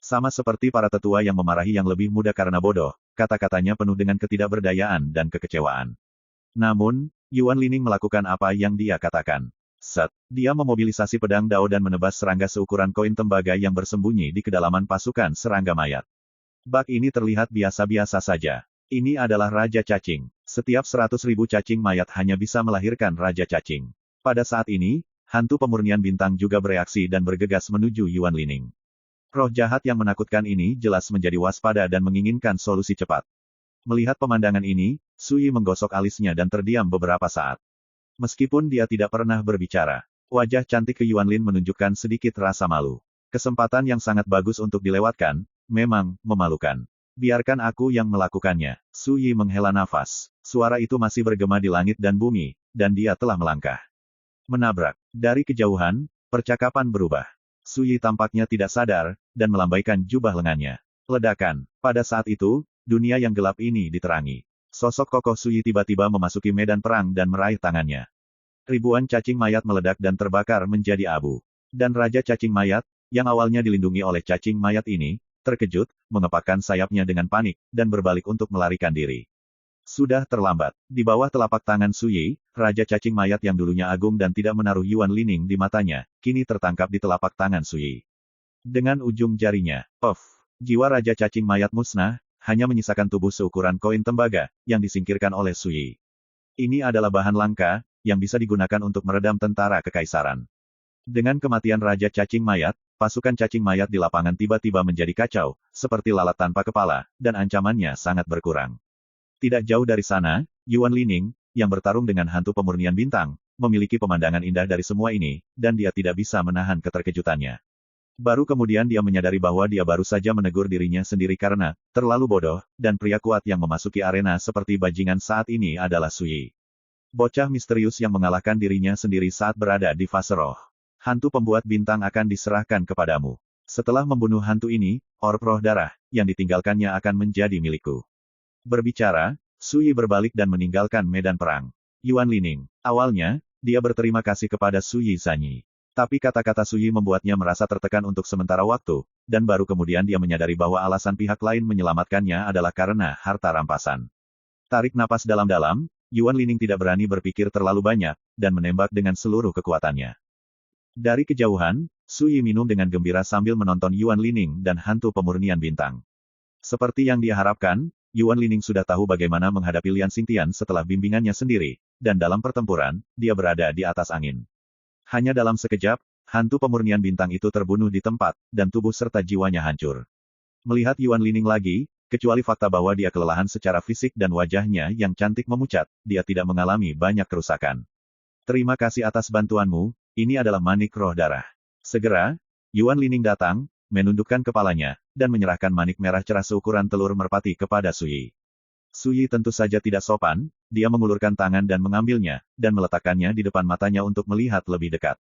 Sama seperti para tetua yang memarahi yang lebih muda karena bodoh, kata-katanya penuh dengan ketidakberdayaan dan kekecewaan. Namun, Yuan Lining melakukan apa yang dia katakan. Set. Dia memobilisasi pedang Dao dan menebas serangga seukuran koin tembaga yang bersembunyi di kedalaman pasukan serangga mayat. Bak ini terlihat biasa-biasa saja. Ini adalah Raja Cacing. Setiap 100.000 cacing mayat hanya bisa melahirkan Raja Cacing. Pada saat ini, hantu pemurnian bintang juga bereaksi dan bergegas menuju Yuan Lining. Roh jahat yang menakutkan ini jelas menjadi waspada dan menginginkan solusi cepat. Melihat pemandangan ini, Sui menggosok alisnya dan terdiam beberapa saat. Meskipun dia tidak pernah berbicara, wajah cantik Yuan Lin menunjukkan sedikit rasa malu. Kesempatan yang sangat bagus untuk dilewatkan, memang, memalukan. Biarkan aku yang melakukannya. Su Yi menghela nafas. Suara itu masih bergema di langit dan bumi, dan dia telah melangkah. Menabrak. Dari kejauhan, percakapan berubah. Su Yi tampaknya tidak sadar, dan melambaikan jubah lengannya. Ledakan. Pada saat itu, dunia yang gelap ini diterangi. Sosok kokoh Su Yi tiba-tiba memasuki medan perang dan meraih tangannya. Ribuan cacing mayat meledak dan terbakar menjadi abu. Dan Raja Cacing Mayat, yang awalnya dilindungi oleh cacing mayat ini, terkejut, mengepakkan sayapnya dengan panik, dan berbalik untuk melarikan diri. Sudah terlambat. Di bawah telapak tangan Su Yi, Raja Cacing Mayat yang dulunya agung dan tidak menaruh Yuan Lining di matanya, kini tertangkap di telapak tangan Su Yi. Dengan ujung jarinya, jiwa Raja Cacing Mayat musnah, hanya menyisakan tubuh seukuran koin tembaga, yang disingkirkan oleh Su Yi. Ini adalah bahan langka, yang bisa digunakan untuk meredam tentara kekaisaran. Dengan kematian Raja Cacing Mayat, pasukan cacing mayat di lapangan tiba-tiba menjadi kacau, seperti lalat tanpa kepala, dan ancamannya sangat berkurang. Tidak jauh dari sana, Yuan Lining, yang bertarung dengan hantu pemurnian bintang, memiliki pemandangan indah dari semua ini, dan dia tidak bisa menahan keterkejutannya. Baru kemudian dia menyadari bahwa dia baru saja menegur dirinya sendiri karena terlalu bodoh, dan pria kuat yang memasuki arena seperti bajingan saat ini adalah Su Yi. Bocah misterius yang mengalahkan dirinya sendiri saat berada di fase roh. Hantu pembuat bintang akan diserahkan kepadamu. Setelah membunuh hantu ini, orb roh darah yang ditinggalkannya akan menjadi milikku. Berbicara, Su Yi berbalik dan meninggalkan medan perang. Yuan Lining. Awalnya, dia berterima kasih kepada Su Yi Zanyi. Tapi kata-kata Su Yi membuatnya merasa tertekan untuk sementara waktu, dan baru kemudian dia menyadari bahwa alasan pihak lain menyelamatkannya adalah karena harta rampasan. Tarik napas dalam-dalam, Yuan Lining tidak berani berpikir terlalu banyak, dan menembak dengan seluruh kekuatannya. Dari kejauhan, Su Yi minum dengan gembira sambil menonton Yuan Lining dan hantu pemurnian bintang. Seperti yang dia harapkan, Yuan Lining sudah tahu bagaimana menghadapi Lian Xingtian setelah bimbingannya sendiri, dan dalam pertempuran, dia berada di atas angin. Hanya dalam sekejap, hantu pemurnian bintang itu terbunuh di tempat, dan tubuh serta jiwanya hancur. Melihat Yuan Lining lagi, kecuali fakta bahwa dia kelelahan secara fisik dan wajahnya yang cantik memucat, dia tidak mengalami banyak kerusakan. Terima kasih atas bantuanmu, ini adalah manik roh darah. Segera, Yuan Lining datang, menundukkan kepalanya, dan menyerahkan manik merah cerah seukuran telur merpati kepada Su Yi. Su Yi tentu saja tidak sopan, dia mengulurkan tangan dan mengambilnya, dan meletakkannya di depan matanya untuk melihat lebih dekat.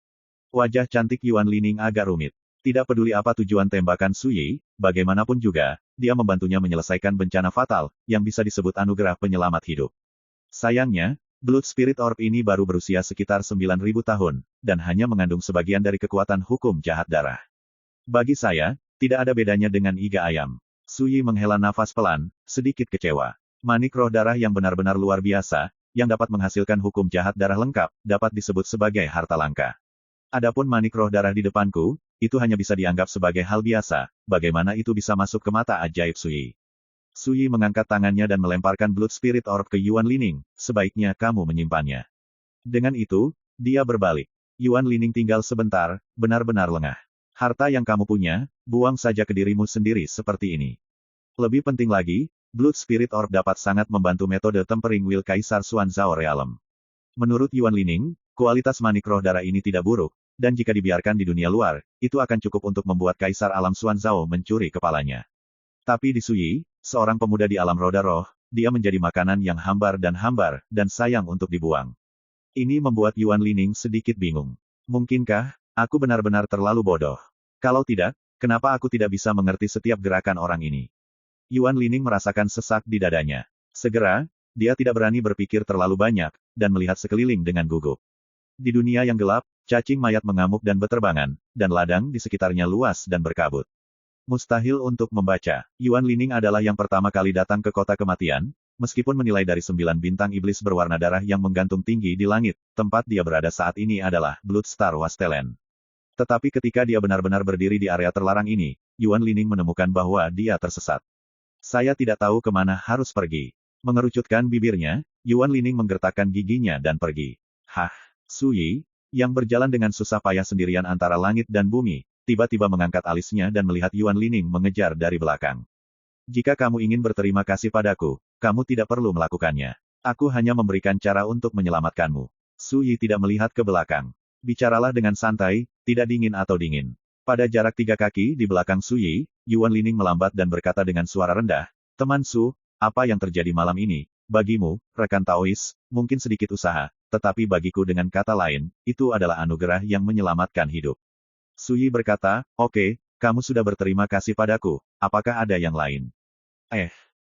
Wajah cantik Yuan Lining agak rumit. Tidak peduli apa tujuan tembakan Su Yi, bagaimanapun juga, dia membantunya menyelesaikan bencana fatal, yang bisa disebut anugerah penyelamat hidup. Sayangnya, Blood Spirit Orb ini baru berusia sekitar 9.000 tahun, dan hanya mengandung sebagian dari kekuatan hukum jahat darah. Bagi saya, tidak ada bedanya dengan iga ayam. Su Yi menghela nafas pelan, sedikit kecewa. Manik roh darah yang benar-benar luar biasa, yang dapat menghasilkan hukum jahat darah lengkap, dapat disebut sebagai harta langka. Adapun manik roh darah di depanku, itu hanya bisa dianggap sebagai hal biasa, bagaimana itu bisa masuk ke mata ajaib Su Yi. Su Yi mengangkat tangannya dan melemparkan Blood Spirit Orb ke Yuan Lining, sebaiknya kamu menyimpannya. Dengan itu, dia berbalik. Yuan Lining tinggal sebentar, benar-benar lengah. Harta yang kamu punya, buang saja ke dirimu sendiri seperti ini. Lebih penting lagi, Blood Spirit Orb dapat sangat membantu metode Tempering Will Kaisar Xuanzao Realm. Menurut Yuan Lining, kualitas manik roh darah ini tidak buruk, dan jika dibiarkan di dunia luar, itu akan cukup untuk membuat Kaisar Alam Xuanzao mencuri kepalanya. Tapi di Su Yi, seorang pemuda di alam roda roh, dia menjadi makanan yang hambar, dan sayang untuk dibuang. Ini membuat Yuan Lining sedikit bingung. Mungkinkah, aku benar-benar terlalu bodoh? Kalau tidak, kenapa aku tidak bisa mengerti setiap gerakan orang ini? Yuan Lining merasakan sesak di dadanya. Segera, dia tidak berani berpikir terlalu banyak, dan melihat sekeliling dengan gugup. Di dunia yang gelap, cacing mayat mengamuk dan beterbangan, dan ladang di sekitarnya luas dan berkabut. Mustahil untuk membaca. Yuan Lining adalah yang pertama kali datang ke kota kematian, meskipun menilai dari 9 bintang iblis berwarna darah yang menggantung tinggi di langit, tempat dia berada saat ini adalah Blood Star Wasteland. Tetapi ketika dia benar-benar berdiri di area terlarang ini, Yuan Lining menemukan bahwa dia tersesat. Saya tidak tahu kemana harus pergi. Mengerucutkan bibirnya, Yuan Lining menggertakkan giginya dan pergi. Hah, Su Yi, yang berjalan dengan susah payah sendirian antara langit dan bumi, tiba-tiba mengangkat alisnya dan melihat Yuan Lining mengejar dari belakang. Jika kamu ingin berterima kasih padaku, kamu tidak perlu melakukannya. Aku hanya memberikan cara untuk menyelamatkanmu. Su Yi tidak melihat ke belakang. Bicaralah dengan santai, tidak dingin atau dingin. Pada jarak 3 kaki di belakang Su Yi, Yuan Lining melambat dan berkata dengan suara rendah, "Teman Su, apa yang terjadi malam ini? Bagimu, rekan Taois, mungkin sedikit usaha, tetapi bagiku dengan kata lain, itu adalah anugerah yang menyelamatkan hidup." Su Yi berkata, "Oke, kamu sudah berterima kasih padaku, apakah ada yang lain?"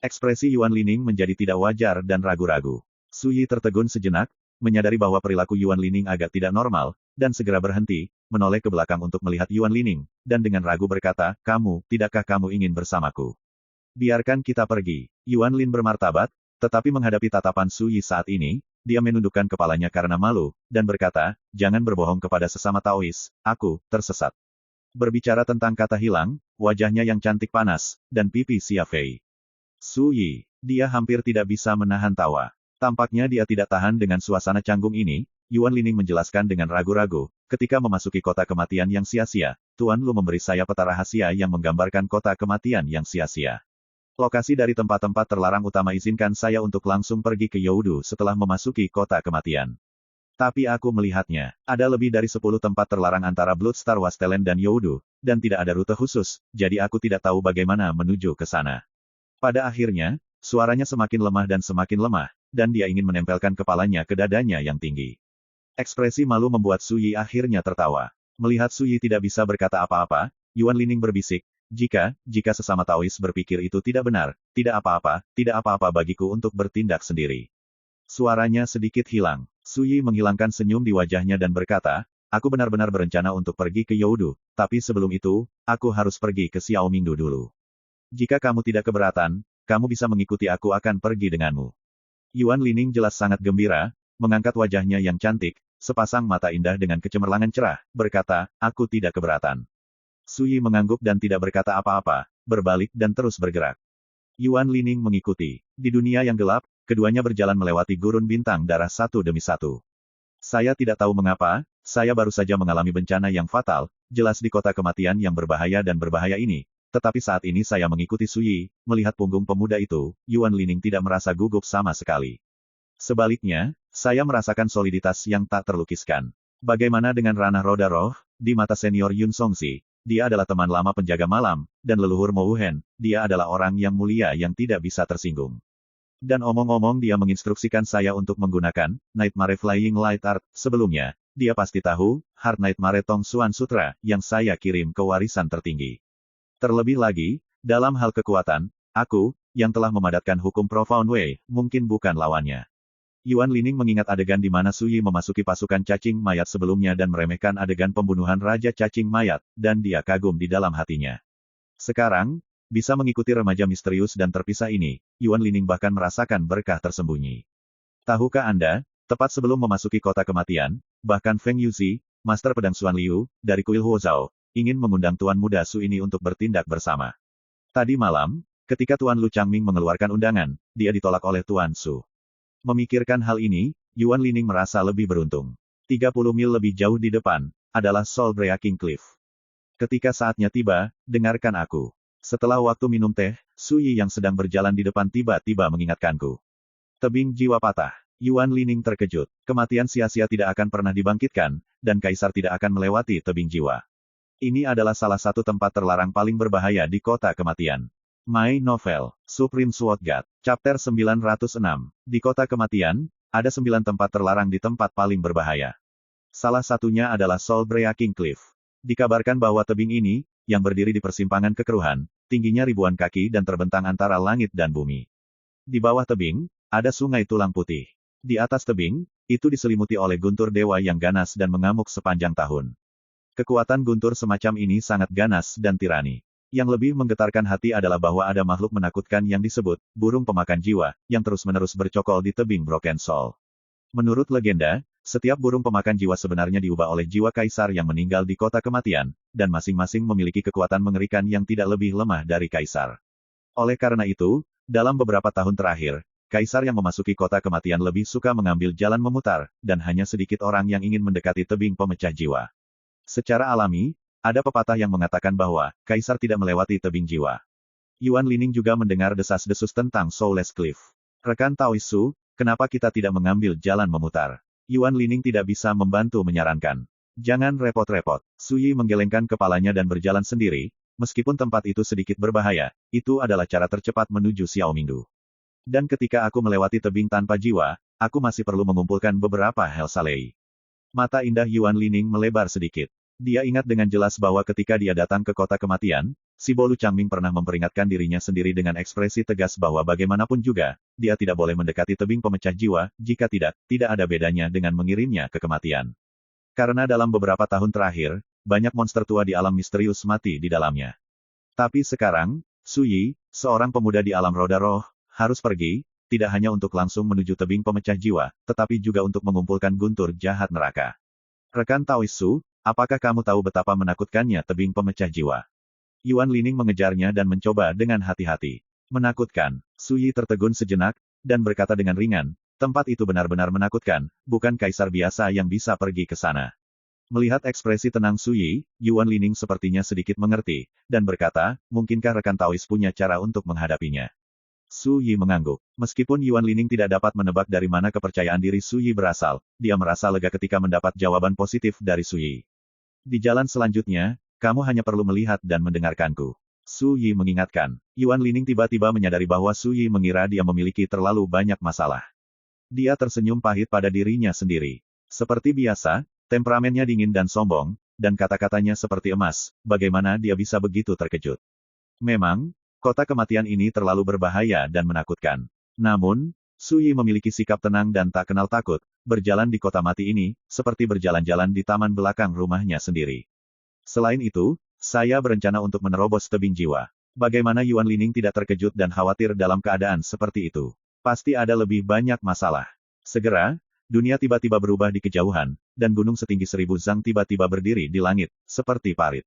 Ekspresi Yuan Lining menjadi tidak wajar dan ragu-ragu. Su Yi tertegun sejenak, menyadari bahwa perilaku Yuan Lining agak tidak normal, dan segera berhenti, menoleh ke belakang untuk melihat Yuan Lining, dan dengan ragu berkata, tidakkah kamu ingin bersamaku? Biarkan kita pergi. Yuan Lin bermartabat, tetapi menghadapi tatapan Su Yi saat ini, dia menundukkan kepalanya karena malu, dan berkata, "Jangan berbohong kepada sesama Taois, aku tersesat." Berbicara tentang kata hilang, wajahnya yang cantik panas, dan pipi Xia Fei. Su Yi, dia hampir tidak bisa menahan tawa. Tampaknya dia tidak tahan dengan suasana canggung ini. Yuan Lining menjelaskan dengan ragu-ragu, ketika memasuki kota kematian yang sia-sia, Tuan Lu memberi saya peta rahasia yang menggambarkan kota kematian yang sia-sia. Lokasi dari tempat-tempat terlarang utama izinkan saya untuk langsung pergi ke Youdu setelah memasuki kota kematian. Tapi aku melihatnya, ada lebih dari 10 tempat terlarang antara Blood Star Wasteland dan Youdu, dan tidak ada rute khusus, jadi aku tidak tahu bagaimana menuju ke sana. Pada akhirnya, suaranya semakin lemah dan semakin lemah, dan dia ingin menempelkan kepalanya ke dadanya yang tinggi. Ekspresi malu membuat Su Yi akhirnya tertawa. Melihat Su Yi tidak bisa berkata apa-apa, Yuan Lining berbisik, jika sesama Taois berpikir itu tidak benar, tidak apa-apa bagiku untuk bertindak sendiri. Suaranya sedikit hilang. Su Yi menghilangkan senyum di wajahnya dan berkata, "Aku benar-benar berencana untuk pergi ke Youdu, tapi sebelum itu, aku harus pergi ke Xiaomingdu dulu. Jika kamu tidak keberatan, kamu bisa mengikuti aku akan pergi denganmu." Yuan Lining jelas sangat gembira, mengangkat wajahnya yang cantik, sepasang mata indah dengan kecemerlangan cerah, berkata, "Aku tidak keberatan." Su Yi mengangguk dan tidak berkata apa-apa, berbalik dan terus bergerak. Yuan Lining mengikuti. Di dunia yang gelap, keduanya berjalan melewati gurun bintang darah satu demi satu. Saya tidak tahu mengapa, saya baru saja mengalami bencana yang fatal, jelas di kota kematian yang berbahaya dan berbahaya ini. Tetapi saat ini saya mengikuti Su Yi, melihat punggung pemuda itu, Yuan Lining tidak merasa gugup sama sekali. Sebaliknya, saya merasakan soliditas yang tak terlukiskan. Bagaimana dengan ranah roda roh? Di mata senior Yun Songzi, dia adalah teman lama penjaga malam, dan leluhur Mo Wuhen, dia adalah orang yang mulia yang tidak bisa tersinggung. Dan omong-omong dia menginstruksikan saya untuk menggunakan Nightmare Flying Light Art. Sebelumnya, dia pasti tahu, Heart Nightmare Tong Xuan Sutra, yang saya kirim ke warisan tertinggi. Terlebih lagi, dalam hal kekuatan, aku, yang telah memadatkan hukum Profound Way, mungkin bukan lawannya. Yuan Lining mengingat adegan di mana Su Yi memasuki pasukan cacing mayat sebelumnya dan meremehkan adegan pembunuhan Raja Cacing Mayat, dan dia kagum di dalam hatinya. Sekarang, bisa mengikuti remaja misterius dan terpisah ini, Yuan Lining bahkan merasakan berkah tersembunyi. Tahukah Anda, tepat sebelum memasuki kota kematian, bahkan Feng Yuzi, Master Pedang Xuan Liu, dari kuil Huozhou, ingin mengundang Tuan Muda Su ini untuk bertindak bersama. Tadi malam, ketika Tuan Lu Changming mengeluarkan undangan, dia ditolak oleh Tuan Su. Memikirkan hal ini, Yuan Lining merasa lebih beruntung. 30 mil lebih jauh di depan, adalah Soul Breaking Cliff. Ketika saatnya tiba, dengarkan aku. Setelah waktu minum teh, Su Yi yang sedang berjalan di depan tiba-tiba mengingatkanku. Tebing jiwa patah. Yuan Lining terkejut. Kematian sia-sia tidak akan pernah dibangkitkan, dan Kaisar tidak akan melewati tebing jiwa. Ini adalah salah satu tempat terlarang paling berbahaya di kota kematian. My Novel, Supreme Sword God, Chapter 906. Di kota kematian, ada 9 tempat terlarang di tempat paling berbahaya. Salah satunya adalah Soul Breaking Cliff. Dikabarkan bahwa tebing ini, yang berdiri di persimpangan kekeruhan, tingginya ribuan kaki dan terbentang antara langit dan bumi. Di bawah tebing, ada sungai tulang putih. Di atas tebing, itu diselimuti oleh guntur dewa yang ganas dan mengamuk sepanjang tahun. Kekuatan guntur semacam ini sangat ganas dan tirani. Yang lebih menggetarkan hati adalah bahwa ada makhluk menakutkan yang disebut burung pemakan jiwa, yang terus-menerus bercokol di tebing Broken Soul. Menurut legenda, setiap burung pemakan jiwa sebenarnya diubah oleh jiwa kaisar yang meninggal di kota kematian, dan masing-masing memiliki kekuatan mengerikan yang tidak lebih lemah dari kaisar. Oleh karena itu, dalam beberapa tahun terakhir, kaisar yang memasuki kota kematian lebih suka mengambil jalan memutar, dan hanya sedikit orang yang ingin mendekati tebing pemecah jiwa. Secara alami, ada pepatah yang mengatakan bahwa kaisar tidak melewati tebing jiwa. Yuan Lining juga mendengar desas-desus tentang Soulless Cliff. Rekan Taoisu, kenapa kita tidak mengambil jalan memutar? Yuan Lining tidak bisa membantu menyarankan. Jangan repot-repot. Su Yi menggelengkan kepalanya dan berjalan sendiri, meskipun tempat itu sedikit berbahaya, itu adalah cara tercepat menuju Xiao Mingdu. Dan ketika aku melewati tebing tanpa jiwa, aku masih perlu mengumpulkan beberapa Helsalei. Mata indah Yuan Lining melebar sedikit. Dia ingat dengan jelas bahwa ketika dia datang ke kota kematian, si Bolu Changming pernah memperingatkan dirinya sendiri dengan ekspresi tegas bahwa bagaimanapun juga, dia tidak boleh mendekati tebing pemecah jiwa, jika tidak, tidak ada bedanya dengan mengirimnya ke kematian. Karena dalam beberapa tahun terakhir, banyak monster tua di alam misterius mati di dalamnya. Tapi sekarang, Su Yi, seorang pemuda di alam roda roh, harus pergi, tidak hanya untuk langsung menuju tebing pemecah jiwa, tetapi juga untuk mengumpulkan guntur jahat neraka. Rekan Taoisu, apakah kamu tahu betapa menakutkannya tebing pemecah jiwa? Yuan Lining mengejarnya dan mencoba dengan hati-hati. Menakutkan. Su Yi tertegun sejenak, dan berkata dengan ringan, tempat itu benar-benar menakutkan, bukan kaisar biasa yang bisa pergi ke sana. Melihat ekspresi tenang Su Yi, Yuan Lining sepertinya sedikit mengerti, dan berkata, mungkinkah rekan Taois punya cara untuk menghadapinya? Su Yi mengangguk. Meskipun Yuan Lining tidak dapat menebak dari mana kepercayaan diri Su Yi berasal, dia merasa lega ketika mendapat jawaban positif dari Su Yi. Di jalan selanjutnya, kamu hanya perlu melihat dan mendengarkanku. Su Yi mengingatkan. Yuan Lining tiba-tiba menyadari bahwa Su Yi mengira dia memiliki terlalu banyak masalah. Dia tersenyum pahit pada dirinya sendiri. Seperti biasa, temperamennya dingin dan sombong, dan kata-katanya seperti emas, bagaimana dia bisa begitu terkejut. Memang, kota kematian ini terlalu berbahaya dan menakutkan. Namun, Su Yi memiliki sikap tenang dan tak kenal takut, berjalan di kota mati ini, seperti berjalan-jalan di taman belakang rumahnya sendiri. Selain itu, saya berencana untuk menerobos tebing jiwa. Bagaimana Yuan Lining tidak terkejut dan khawatir dalam keadaan seperti itu? Pasti ada lebih banyak masalah. Segera, dunia tiba-tiba berubah di kejauhan, dan gunung setinggi 1000 zang tiba-tiba berdiri di langit, seperti parit.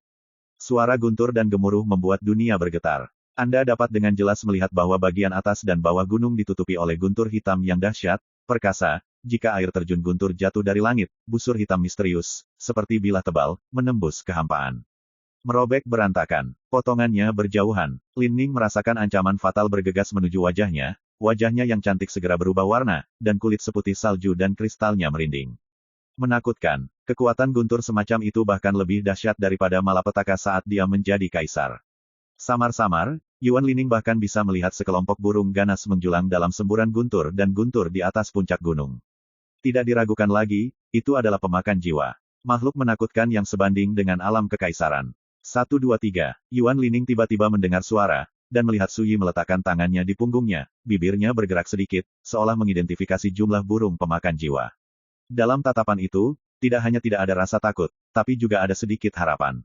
Suara guntur dan gemuruh membuat dunia bergetar. Anda dapat dengan jelas melihat bahwa bagian atas dan bawah gunung ditutupi oleh guntur hitam yang dahsyat, perkasa, jika air terjun guntur jatuh dari langit, busur hitam misterius, seperti bilah tebal, menembus kehampaan. Merobek berantakan. Potongannya berjauhan. Lin Ning merasakan ancaman fatal bergegas menuju wajahnya yang cantik segera berubah warna, dan kulit seputih salju dan kristalnya merinding. Menakutkan. Kekuatan guntur semacam itu bahkan lebih dahsyat daripada malapetaka saat dia menjadi kaisar. Samar-samar, Yuan Lining bahkan bisa melihat sekelompok burung ganas menjulang dalam semburan guntur dan guntur di atas puncak gunung. Tidak diragukan lagi, itu adalah pemakan jiwa. Makhluk menakutkan yang sebanding dengan alam kekaisaran. 1 2 3, Yuan Lining tiba-tiba mendengar suara, dan melihat Su Yi meletakkan tangannya di punggungnya, bibirnya bergerak sedikit, seolah mengidentifikasi jumlah burung pemakan jiwa. Dalam tatapan itu, tidak hanya tidak ada rasa takut, tapi juga ada sedikit harapan.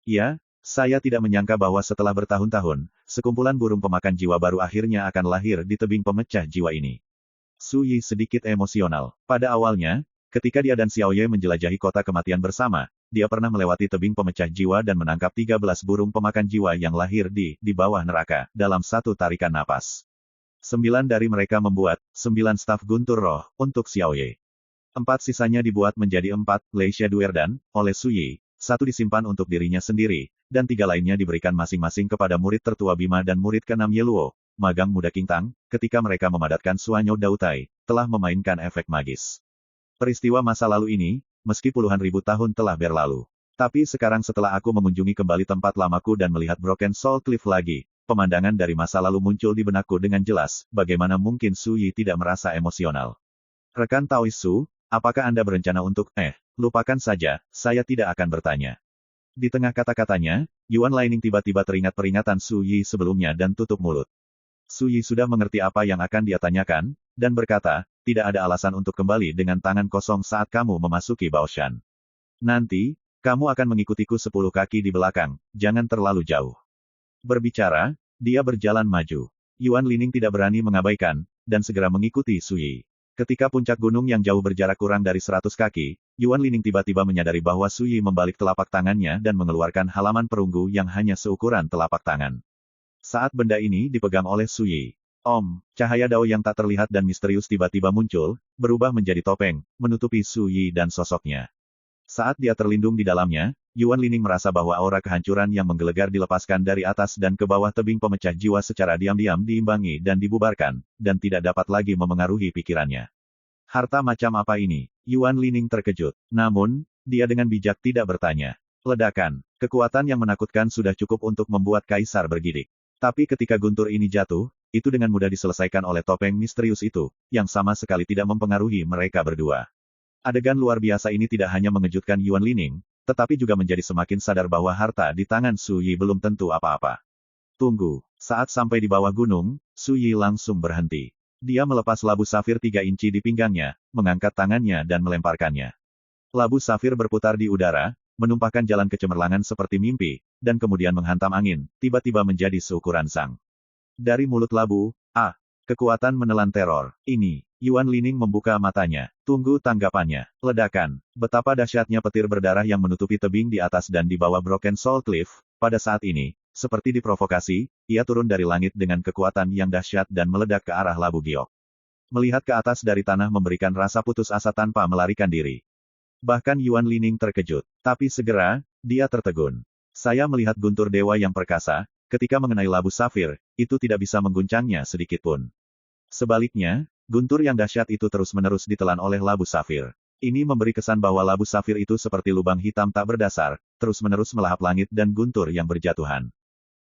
Ya, saya tidak menyangka bahwa setelah bertahun-tahun, sekumpulan burung pemakan jiwa baru akhirnya akan lahir di tebing pemecah jiwa ini. Su Yi sedikit emosional. Pada awalnya, ketika dia dan Xiao Ye menjelajahi kota kematian bersama, dia pernah melewati tebing pemecah jiwa dan menangkap 13 burung pemakan jiwa yang lahir di bawah neraka, dalam satu tarikan napas. 9 dari mereka membuat 9 staf guntur roh untuk Xiao Ye. 4 sisanya dibuat menjadi 4 Lei Shaduerdan oleh Su Yi, 1 disimpan untuk dirinya sendiri, dan 3 lainnya diberikan masing-masing kepada murid tertua Bima dan murid ke-6 Yeluo, magang muda King Tang, ketika mereka memadatkan Suanyo Dautai, telah memainkan efek magis. Peristiwa masa lalu ini, meski puluhan ribu tahun telah berlalu. Tapi sekarang setelah aku mengunjungi kembali tempat lamaku dan melihat Broken Soul Cliff lagi, pemandangan dari masa lalu muncul di benakku dengan jelas, bagaimana mungkin Su Yi tidak merasa emosional. Rekan Taoisu, apakah Anda berencana untuk, lupakan saja, saya tidak akan bertanya. Di tengah kata-katanya, Yuan Lining tiba-tiba teringat peringatan Su Yi sebelumnya dan tutup mulut. Su Yi sudah mengerti apa yang akan dia tanyakan, dan berkata, tidak ada alasan untuk kembali dengan tangan kosong saat kamu memasuki Baoshan. Nanti, kamu akan mengikutiku 10 kaki di belakang, jangan terlalu jauh. Berbicara, dia berjalan maju. Yuan Lining tidak berani mengabaikan, dan segera mengikuti Su Yi. Ketika puncak gunung yang jauh berjarak kurang dari 100 kaki, Yuan Lining tiba-tiba menyadari bahwa Su Yi membalik telapak tangannya dan mengeluarkan halaman perunggu yang hanya seukuran telapak tangan. Saat benda ini dipegang oleh Su Yi, cahaya dao yang tak terlihat dan misterius tiba-tiba muncul, berubah menjadi topeng, menutupi Su Yi dan sosoknya. Saat dia terlindung di dalamnya, Yuan Lining merasa bahwa aura kehancuran yang menggelegar dilepaskan dari atas dan ke bawah tebing pemecah jiwa secara diam-diam diimbangi dan dibubarkan, dan tidak dapat lagi memengaruhi pikirannya. Harta macam apa ini? Yuan Lining terkejut. Namun, dia dengan bijak tidak bertanya. Ledakan, kekuatan yang menakutkan sudah cukup untuk membuat kaisar bergidik. Tapi ketika guntur ini jatuh, itu dengan mudah diselesaikan oleh topeng misterius itu, yang sama sekali tidak mempengaruhi mereka berdua. Adegan luar biasa ini tidak hanya mengejutkan Yuan Lining, tetapi juga menjadi semakin sadar bahwa harta di tangan Su Yi belum tentu apa-apa. Tunggu, saat sampai di bawah gunung, Su Yi langsung berhenti. Dia melepas labu safir 3 inci di pinggangnya, mengangkat tangannya dan melemparkannya. Labu safir berputar di udara, menumpahkan jalan kecemerlangan seperti mimpi, dan kemudian menghantam angin, tiba-tiba menjadi seukuran sang. Dari mulut labu, kekuatan menelan teror. Ini, Yuan Lining membuka matanya. Tunggu tanggapannya. Ledakan. Betapa dahsyatnya petir berdarah yang menutupi tebing di atas dan di bawah Broken Soul Cliff. Pada saat ini, seperti diprovokasi, ia turun dari langit dengan kekuatan yang dahsyat dan meledak ke arah labu giok. Melihat ke atas dari tanah memberikan rasa putus asa tanpa melarikan diri. Bahkan Yuan Lining terkejut. Tapi segera, dia tertegun. Saya melihat guntur dewa yang perkasa, ketika mengenai labu safir, itu tidak bisa mengguncangnya sedikitpun. Sebaliknya, guntur yang dahsyat itu terus-menerus ditelan oleh labu safir. Ini memberi kesan bahwa labu safir itu seperti lubang hitam tak berdasar, terus-menerus melahap langit dan guntur yang berjatuhan.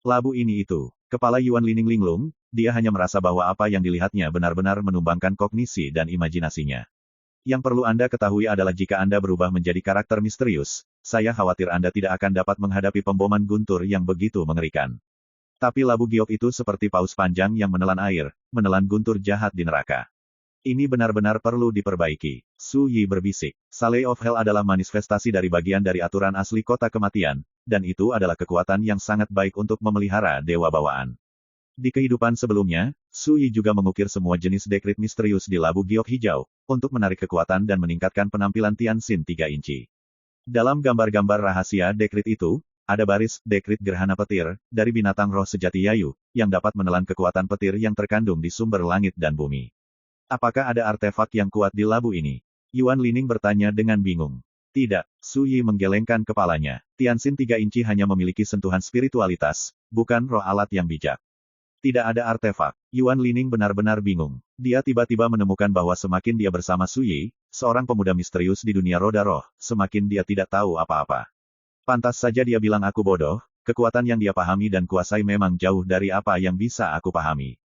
Labu ini itu. Kepala Yuan Lining linglung, dia hanya merasa bahwa apa yang dilihatnya benar-benar menumbangkan kognisi dan imajinasinya. Yang perlu Anda ketahui adalah jika Anda berubah menjadi karakter misterius, saya khawatir Anda tidak akan dapat menghadapi pemboman guntur yang begitu mengerikan. Tapi labu giok itu seperti paus panjang yang menelan air, menelan guntur jahat di neraka. Ini benar-benar perlu diperbaiki. Su Yi berbisik. Sale of Hell adalah manifestasi dari bagian dari aturan asli kota kematian, dan itu adalah kekuatan yang sangat baik untuk memelihara dewa bawaan. Di kehidupan sebelumnya, Su Yi juga mengukir semua jenis dekrit misterius di labu giok hijau, untuk menarik kekuatan dan meningkatkan penampilan Tianxin 3 inci. Dalam gambar-gambar rahasia dekrit itu, ada baris dekrit gerhana petir, dari binatang roh sejati Yayu, yang dapat menelan kekuatan petir yang terkandung di sumber langit dan bumi. Apakah ada artefak yang kuat di labu ini? Yuan Lining bertanya dengan bingung. Tidak, Su Yi menggelengkan kepalanya. Tianxin 3 inci hanya memiliki sentuhan spiritualitas, bukan roh alat yang bijak. Tidak ada artefak. Yuan Lining benar-benar bingung. Dia tiba-tiba menemukan bahwa semakin dia bersama Su Yi, seorang pemuda misterius di dunia roda roh, semakin dia tidak tahu apa-apa. Pantas saja dia bilang aku bodoh, kekuatan yang dia pahami dan kuasai memang jauh dari apa yang bisa aku pahami.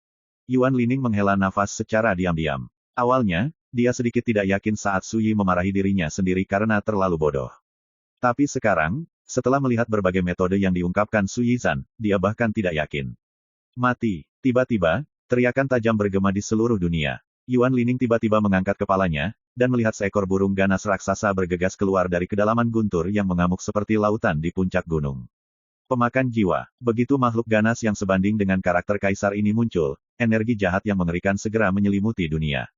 Yuan Lining menghela nafas secara diam-diam. Awalnya, dia sedikit tidak yakin saat Su Yi memarahi dirinya sendiri karena terlalu bodoh. Tapi sekarang, setelah melihat berbagai metode yang diungkapkan Su Yizan, dia bahkan tidak yakin. Mati. Tiba-tiba, teriakan tajam bergema di seluruh dunia. Yuan Lining tiba-tiba mengangkat kepalanya, dan melihat seekor burung ganas raksasa bergegas keluar dari kedalaman guntur yang mengamuk seperti lautan di puncak gunung. Pemakan jiwa. Begitu makhluk ganas yang sebanding dengan karakter kaisar ini muncul, energi jahat yang mengerikan segera menyelimuti dunia.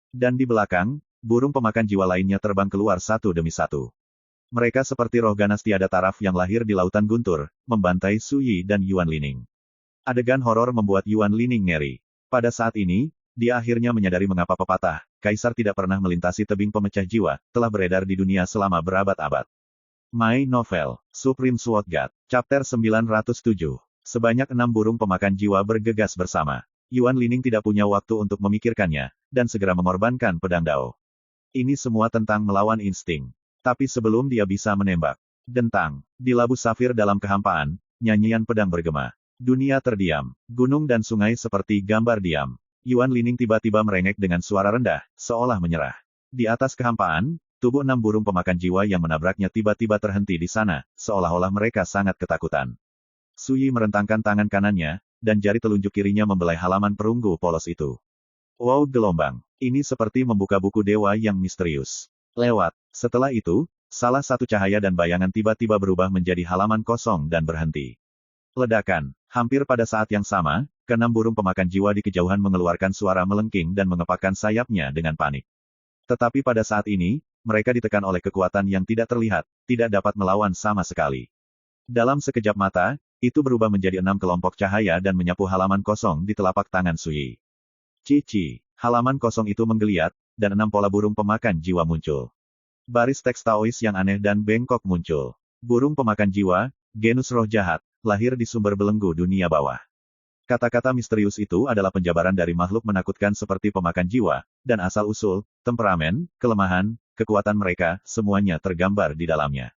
Dan di belakang, burung pemakan jiwa lainnya terbang keluar satu demi satu. Mereka seperti roh ganas tiada taraf yang lahir di lautan guntur, membantai Su Yi dan Yuan Lining. Adegan horor membuat Yuan Lining ngeri. Pada saat ini, dia akhirnya menyadari mengapa pepatah, kaisar tidak pernah melintasi tebing pemecah jiwa, telah beredar di dunia selama berabad-abad. My Novel, Supreme Sword God, Chapter 907. Sebanyak 6 burung pemakan jiwa bergegas bersama. Yuan Lining tidak punya waktu untuk memikirkannya, dan segera mengorbankan pedang dao. Ini semua tentang melawan insting. Tapi sebelum dia bisa menembak, dentang, di labu safir dalam kehampaan, nyanyian pedang bergema. Dunia terdiam, gunung dan sungai seperti gambar diam. Yuan Lining tiba-tiba merengek dengan suara rendah, seolah menyerah. Di atas kehampaan, tubuh 6 burung pemakan jiwa yang menabraknya tiba-tiba terhenti di sana, seolah-olah mereka sangat ketakutan. Suyi merentangkan tangan kanannya, dan jari telunjuk kirinya membelai halaman perunggu polos itu. Wow gelombang. Ini seperti membuka buku dewa yang misterius. Lewat. Setelah itu, salah satu cahaya dan bayangan tiba-tiba berubah menjadi halaman kosong dan berhenti. Ledakan. Hampir pada saat yang sama, keenam burung pemakan jiwa di kejauhan mengeluarkan suara melengking dan mengepakkan sayapnya dengan panik. Tetapi pada saat ini, mereka ditekan oleh kekuatan yang tidak terlihat, tidak dapat melawan sama sekali. Dalam sekejap mata, itu berubah menjadi 6 kelompok cahaya dan menyapu halaman kosong di telapak tangan Suyi. Cici. Halaman kosong itu menggeliat, dan 6 pola burung pemakan jiwa muncul. Baris teks Taois yang aneh dan bengkok muncul. Burung pemakan jiwa, genus roh jahat, lahir di sumber belenggu dunia bawah. Kata-kata misterius itu adalah penjabaran dari makhluk menakutkan seperti pemakan jiwa, dan asal-usul, temperamen, kelemahan, kekuatan mereka, semuanya tergambar di dalamnya.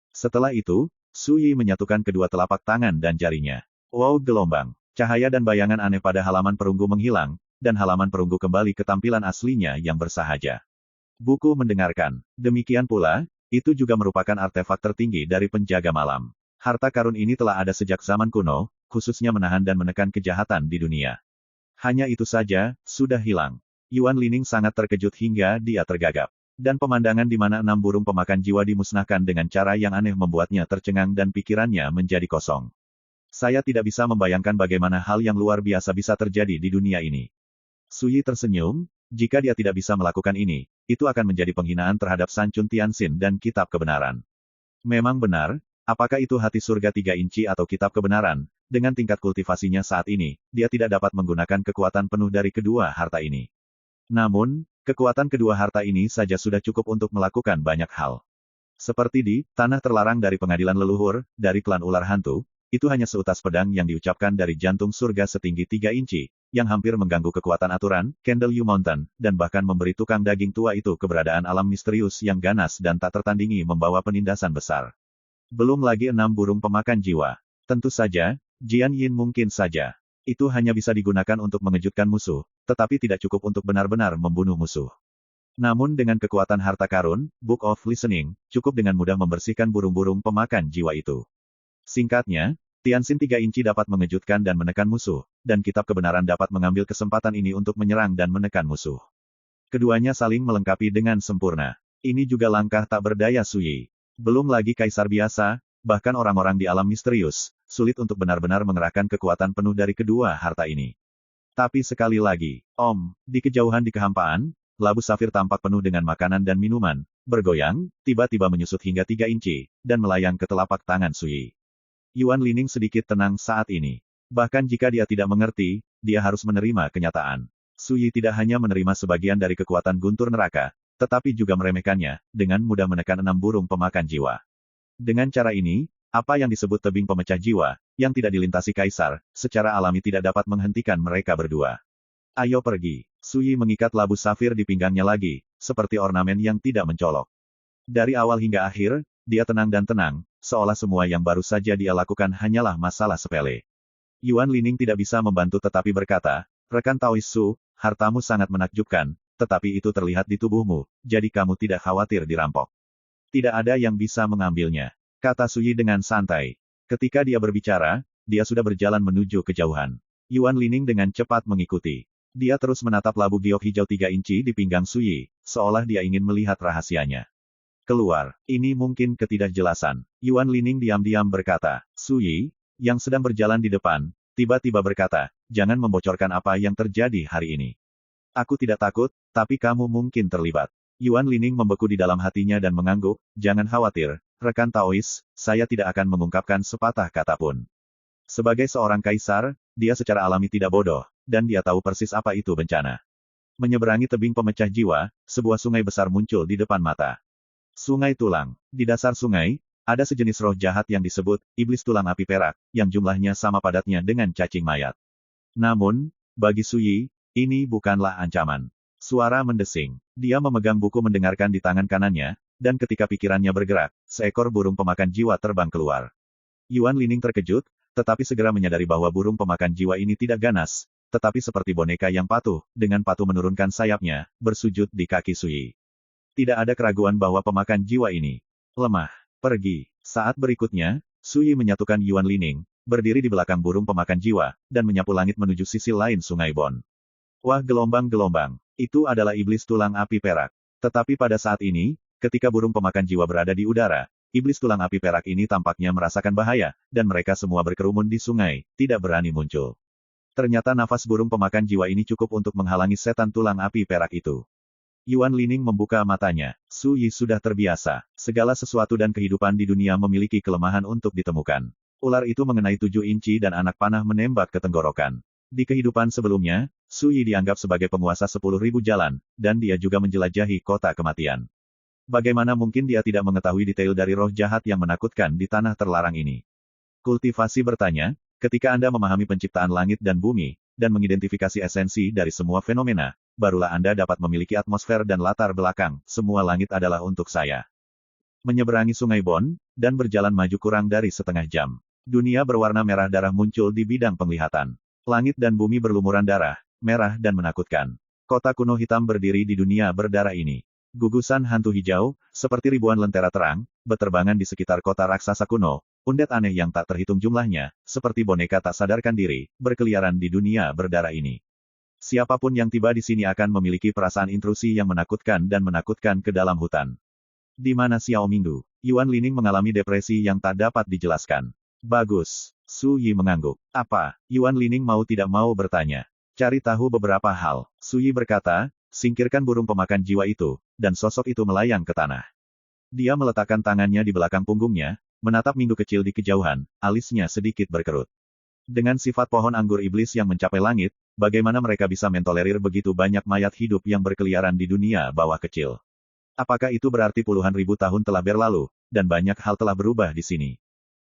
Setelah itu, Suyi menyatukan kedua telapak tangan dan jarinya. Wow gelombang. Cahaya dan bayangan aneh pada halaman perunggu menghilang, dan halaman perunggu kembali ke tampilan aslinya yang bersahaja. Buku mendengarkan. Demikian pula, itu juga merupakan artefak tertinggi dari penjaga malam. Harta karun ini telah ada sejak zaman kuno, khususnya menahan dan menekan kejahatan di dunia. Hanya itu saja, sudah hilang. Yuan Lining sangat terkejut hingga dia tergagap. Dan pemandangan di mana 6 burung pemakan jiwa dimusnahkan dengan cara yang aneh membuatnya tercengang dan pikirannya menjadi kosong. Saya tidak bisa membayangkan bagaimana hal yang luar biasa bisa terjadi di dunia ini. Suyi tersenyum, jika dia tidak bisa melakukan ini, itu akan menjadi penghinaan terhadap Sancun Tianxin dan kitab kebenaran. Memang benar, apakah itu hati surga 3 inci atau kitab kebenaran, dengan tingkat kultivasinya saat ini, dia tidak dapat menggunakan kekuatan penuh dari kedua harta ini. Namun, kekuatan kedua harta ini saja sudah cukup untuk melakukan banyak hal. Seperti di Tanah Terlarang dari Pengadilan Leluhur, dari klan ular hantu, itu hanya seutas pedang yang diucapkan dari jantung surga setinggi 3 inci, yang hampir mengganggu kekuatan aturan, Candle Mountain, dan bahkan memberi tukang daging tua itu keberadaan alam misterius yang ganas dan tak tertandingi membawa penindasan besar. Belum lagi 6 burung pemakan jiwa. Tentu saja, Jian Yin mungkin saja. Itu hanya bisa digunakan untuk mengejutkan musuh, tetapi tidak cukup untuk benar-benar membunuh musuh. Namun dengan kekuatan harta karun, Book of Listening, cukup dengan mudah membersihkan burung-burung pemakan jiwa itu. Singkatnya, Tianxin 3 inci dapat mengejutkan dan menekan musuh, dan kitab kebenaran dapat mengambil kesempatan ini untuk menyerang dan menekan musuh. Keduanya saling melengkapi dengan sempurna. Ini juga langkah tak berdaya Suyi. Belum lagi kaisar biasa, bahkan orang-orang di alam misterius, sulit untuk benar-benar mengerahkan kekuatan penuh dari kedua harta ini. Tapi sekali lagi, di kejauhan di kehampaan, labu safir tampak penuh dengan makanan dan minuman, bergoyang, tiba-tiba menyusut hingga 3 inci, dan melayang ke telapak tangan Suyi. Yuan Lining sedikit tenang saat ini. Bahkan jika dia tidak mengerti, dia harus menerima kenyataan. Suyi tidak hanya menerima sebagian dari kekuatan guntur neraka, tetapi juga meremehkannya, dengan mudah menekan 6 burung pemakan jiwa. Dengan cara ini, apa yang disebut tebing pemecah jiwa, yang tidak dilintasi kaisar, secara alami tidak dapat menghentikan mereka berdua. Ayo pergi. Suyi mengikat labu safir di pinggangnya lagi, seperti ornamen yang tidak mencolok. Dari awal hingga akhir, dia tenang dan tenang, seolah semua yang baru saja dia lakukan hanyalah masalah sepele. Yuan Lining tidak bisa membantu tetapi berkata, rekan Taois Su, hartamu sangat menakjubkan, tetapi itu terlihat di tubuhmu, jadi kamu tidak khawatir dirampok. Tidak ada yang bisa mengambilnya, kata Suyi dengan santai. Ketika dia berbicara, dia sudah berjalan menuju kejauhan. Yuan Lining dengan cepat mengikuti. Dia terus menatap labu giok hijau 3 inci di pinggang Suyi, seolah dia ingin melihat rahasianya. Keluar. Ini mungkin ketidakjelasan. Yuan Lining diam-diam berkata. Suyi, yang sedang berjalan di depan, tiba-tiba berkata, jangan membocorkan apa yang terjadi hari ini. Aku tidak takut, tapi kamu mungkin terlibat. Yuan Lining membeku di dalam hatinya dan mengangguk, jangan khawatir, rekan Taois, saya tidak akan mengungkapkan sepatah kata pun. Sebagai seorang kaisar, dia secara alami tidak bodoh, dan dia tahu persis apa itu bencana. Menyeberangi tebing pemecah jiwa, sebuah sungai besar muncul di depan mata. Sungai Tulang. Di dasar sungai, ada sejenis roh jahat yang disebut iblis tulang api perak, yang jumlahnya sama padatnya dengan cacing mayat. Namun, bagi Suyi, ini bukanlah ancaman. Suara mendesing. Dia memegang buku mendengarkan di tangan kanannya, dan ketika pikirannya bergerak, seekor burung pemakan jiwa terbang keluar. Yuan Lining terkejut, tetapi segera menyadari bahwa burung pemakan jiwa ini tidak ganas, tetapi seperti boneka yang patuh, dengan patuh menurunkan sayapnya, bersujud di kaki Suyi. Tidak ada keraguan bahwa pemakan jiwa ini lemah. Pergi. Saat berikutnya, Su Yi menyatukan Yuan Lining, berdiri di belakang burung pemakan jiwa, dan menyapu langit menuju sisi lain Sungai Bon. Wah, gelombang-gelombang. Itu adalah iblis tulang api perak. Tetapi pada saat ini, ketika burung pemakan jiwa berada di udara, iblis tulang api perak ini tampaknya merasakan bahaya, dan mereka semua berkerumun di sungai, tidak berani muncul. Ternyata nafas burung pemakan jiwa ini cukup untuk menghalangi setan tulang api perak itu. Yuan Lining membuka matanya. Su Yi sudah terbiasa. Segala sesuatu dan kehidupan di dunia memiliki kelemahan untuk ditemukan. Ular itu mengenai 7 inci dan anak panah menembak ke tenggorokan. Di kehidupan sebelumnya, Su Yi dianggap sebagai penguasa 10.000 jalan, dan dia juga menjelajahi kota kematian. Bagaimana mungkin dia tidak mengetahui detail dari roh jahat yang menakutkan di tanah terlarang ini? Kultivasi bertanya, ketika Anda memahami penciptaan langit dan bumi, dan mengidentifikasi esensi dari semua fenomena, barulah Anda dapat memiliki atmosfer dan latar belakang, semua langit adalah untuk saya. Menyeberangi Sungai Bon, dan berjalan maju kurang dari setengah jam. Dunia berwarna merah darah muncul di bidang penglihatan. Langit dan bumi berlumuran darah, merah dan menakutkan. Kota kuno hitam berdiri di dunia berdarah ini. Gugusan hantu hijau, seperti ribuan lentera terang, berterbangan di sekitar kota raksasa kuno. Undet aneh yang tak terhitung jumlahnya, seperti boneka tak sadarkan diri, berkeliaran di dunia berdarah ini. Siapapun yang tiba di sini akan memiliki perasaan intrusi yang menakutkan dan menakutkan ke dalam hutan. Di mana Xiao Mingdu? Yuan Lining mengalami depresi yang tak dapat dijelaskan. Bagus. Su Yi mengangguk. Apa? Yuan Lining mau tidak mau bertanya. Cari tahu beberapa hal. Su Yi berkata, singkirkan burung pemakan jiwa itu, dan sosok itu melayang ke tanah. Dia meletakkan tangannya di belakang punggungnya, menatap Minggu kecil di kejauhan, alisnya sedikit berkerut. Dengan sifat pohon anggur iblis yang mencapai langit, bagaimana mereka bisa mentolerir begitu banyak mayat hidup yang berkeliaran di dunia bawah kecil? Apakah itu berarti puluhan ribu tahun telah berlalu, dan banyak hal telah berubah di sini?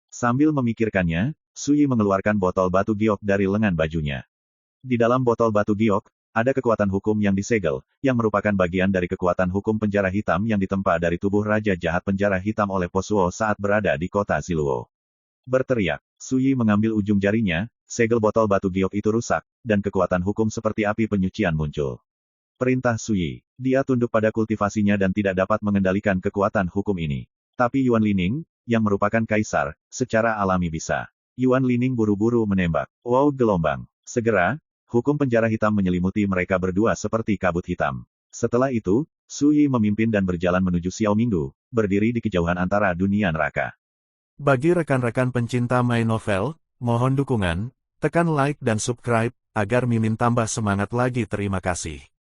Sambil memikirkannya, Su Yi mengeluarkan botol batu giok dari lengan bajunya. Di dalam botol batu giok, ada kekuatan hukum yang disegel, yang merupakan bagian dari kekuatan hukum penjara hitam yang ditempa dari tubuh Raja Jahat Penjara Hitam oleh Posuo saat berada di kota Ziluo. Berteriak, Su Yi mengambil ujung jarinya, segel botol batu giok itu rusak, dan kekuatan hukum seperti api penyucian muncul. Perintah Su Yi. Dia tunduk pada kultivasinya dan tidak dapat mengendalikan kekuatan hukum ini. Tapi Yuan Lining, yang merupakan kaisar, secara alami bisa. Yuan Lining buru-buru menembak. Wow, gelombang. Segera, hukum penjara hitam menyelimuti mereka berdua seperti kabut hitam. Setelah itu, Su Yi memimpin dan berjalan menuju Xiao Mingdu, berdiri di kejauhan antara dunia neraka. Bagi rekan-rekan pencinta My Novel, mohon dukungan, tekan like dan subscribe, agar Mimin tambah semangat lagi. Terima kasih.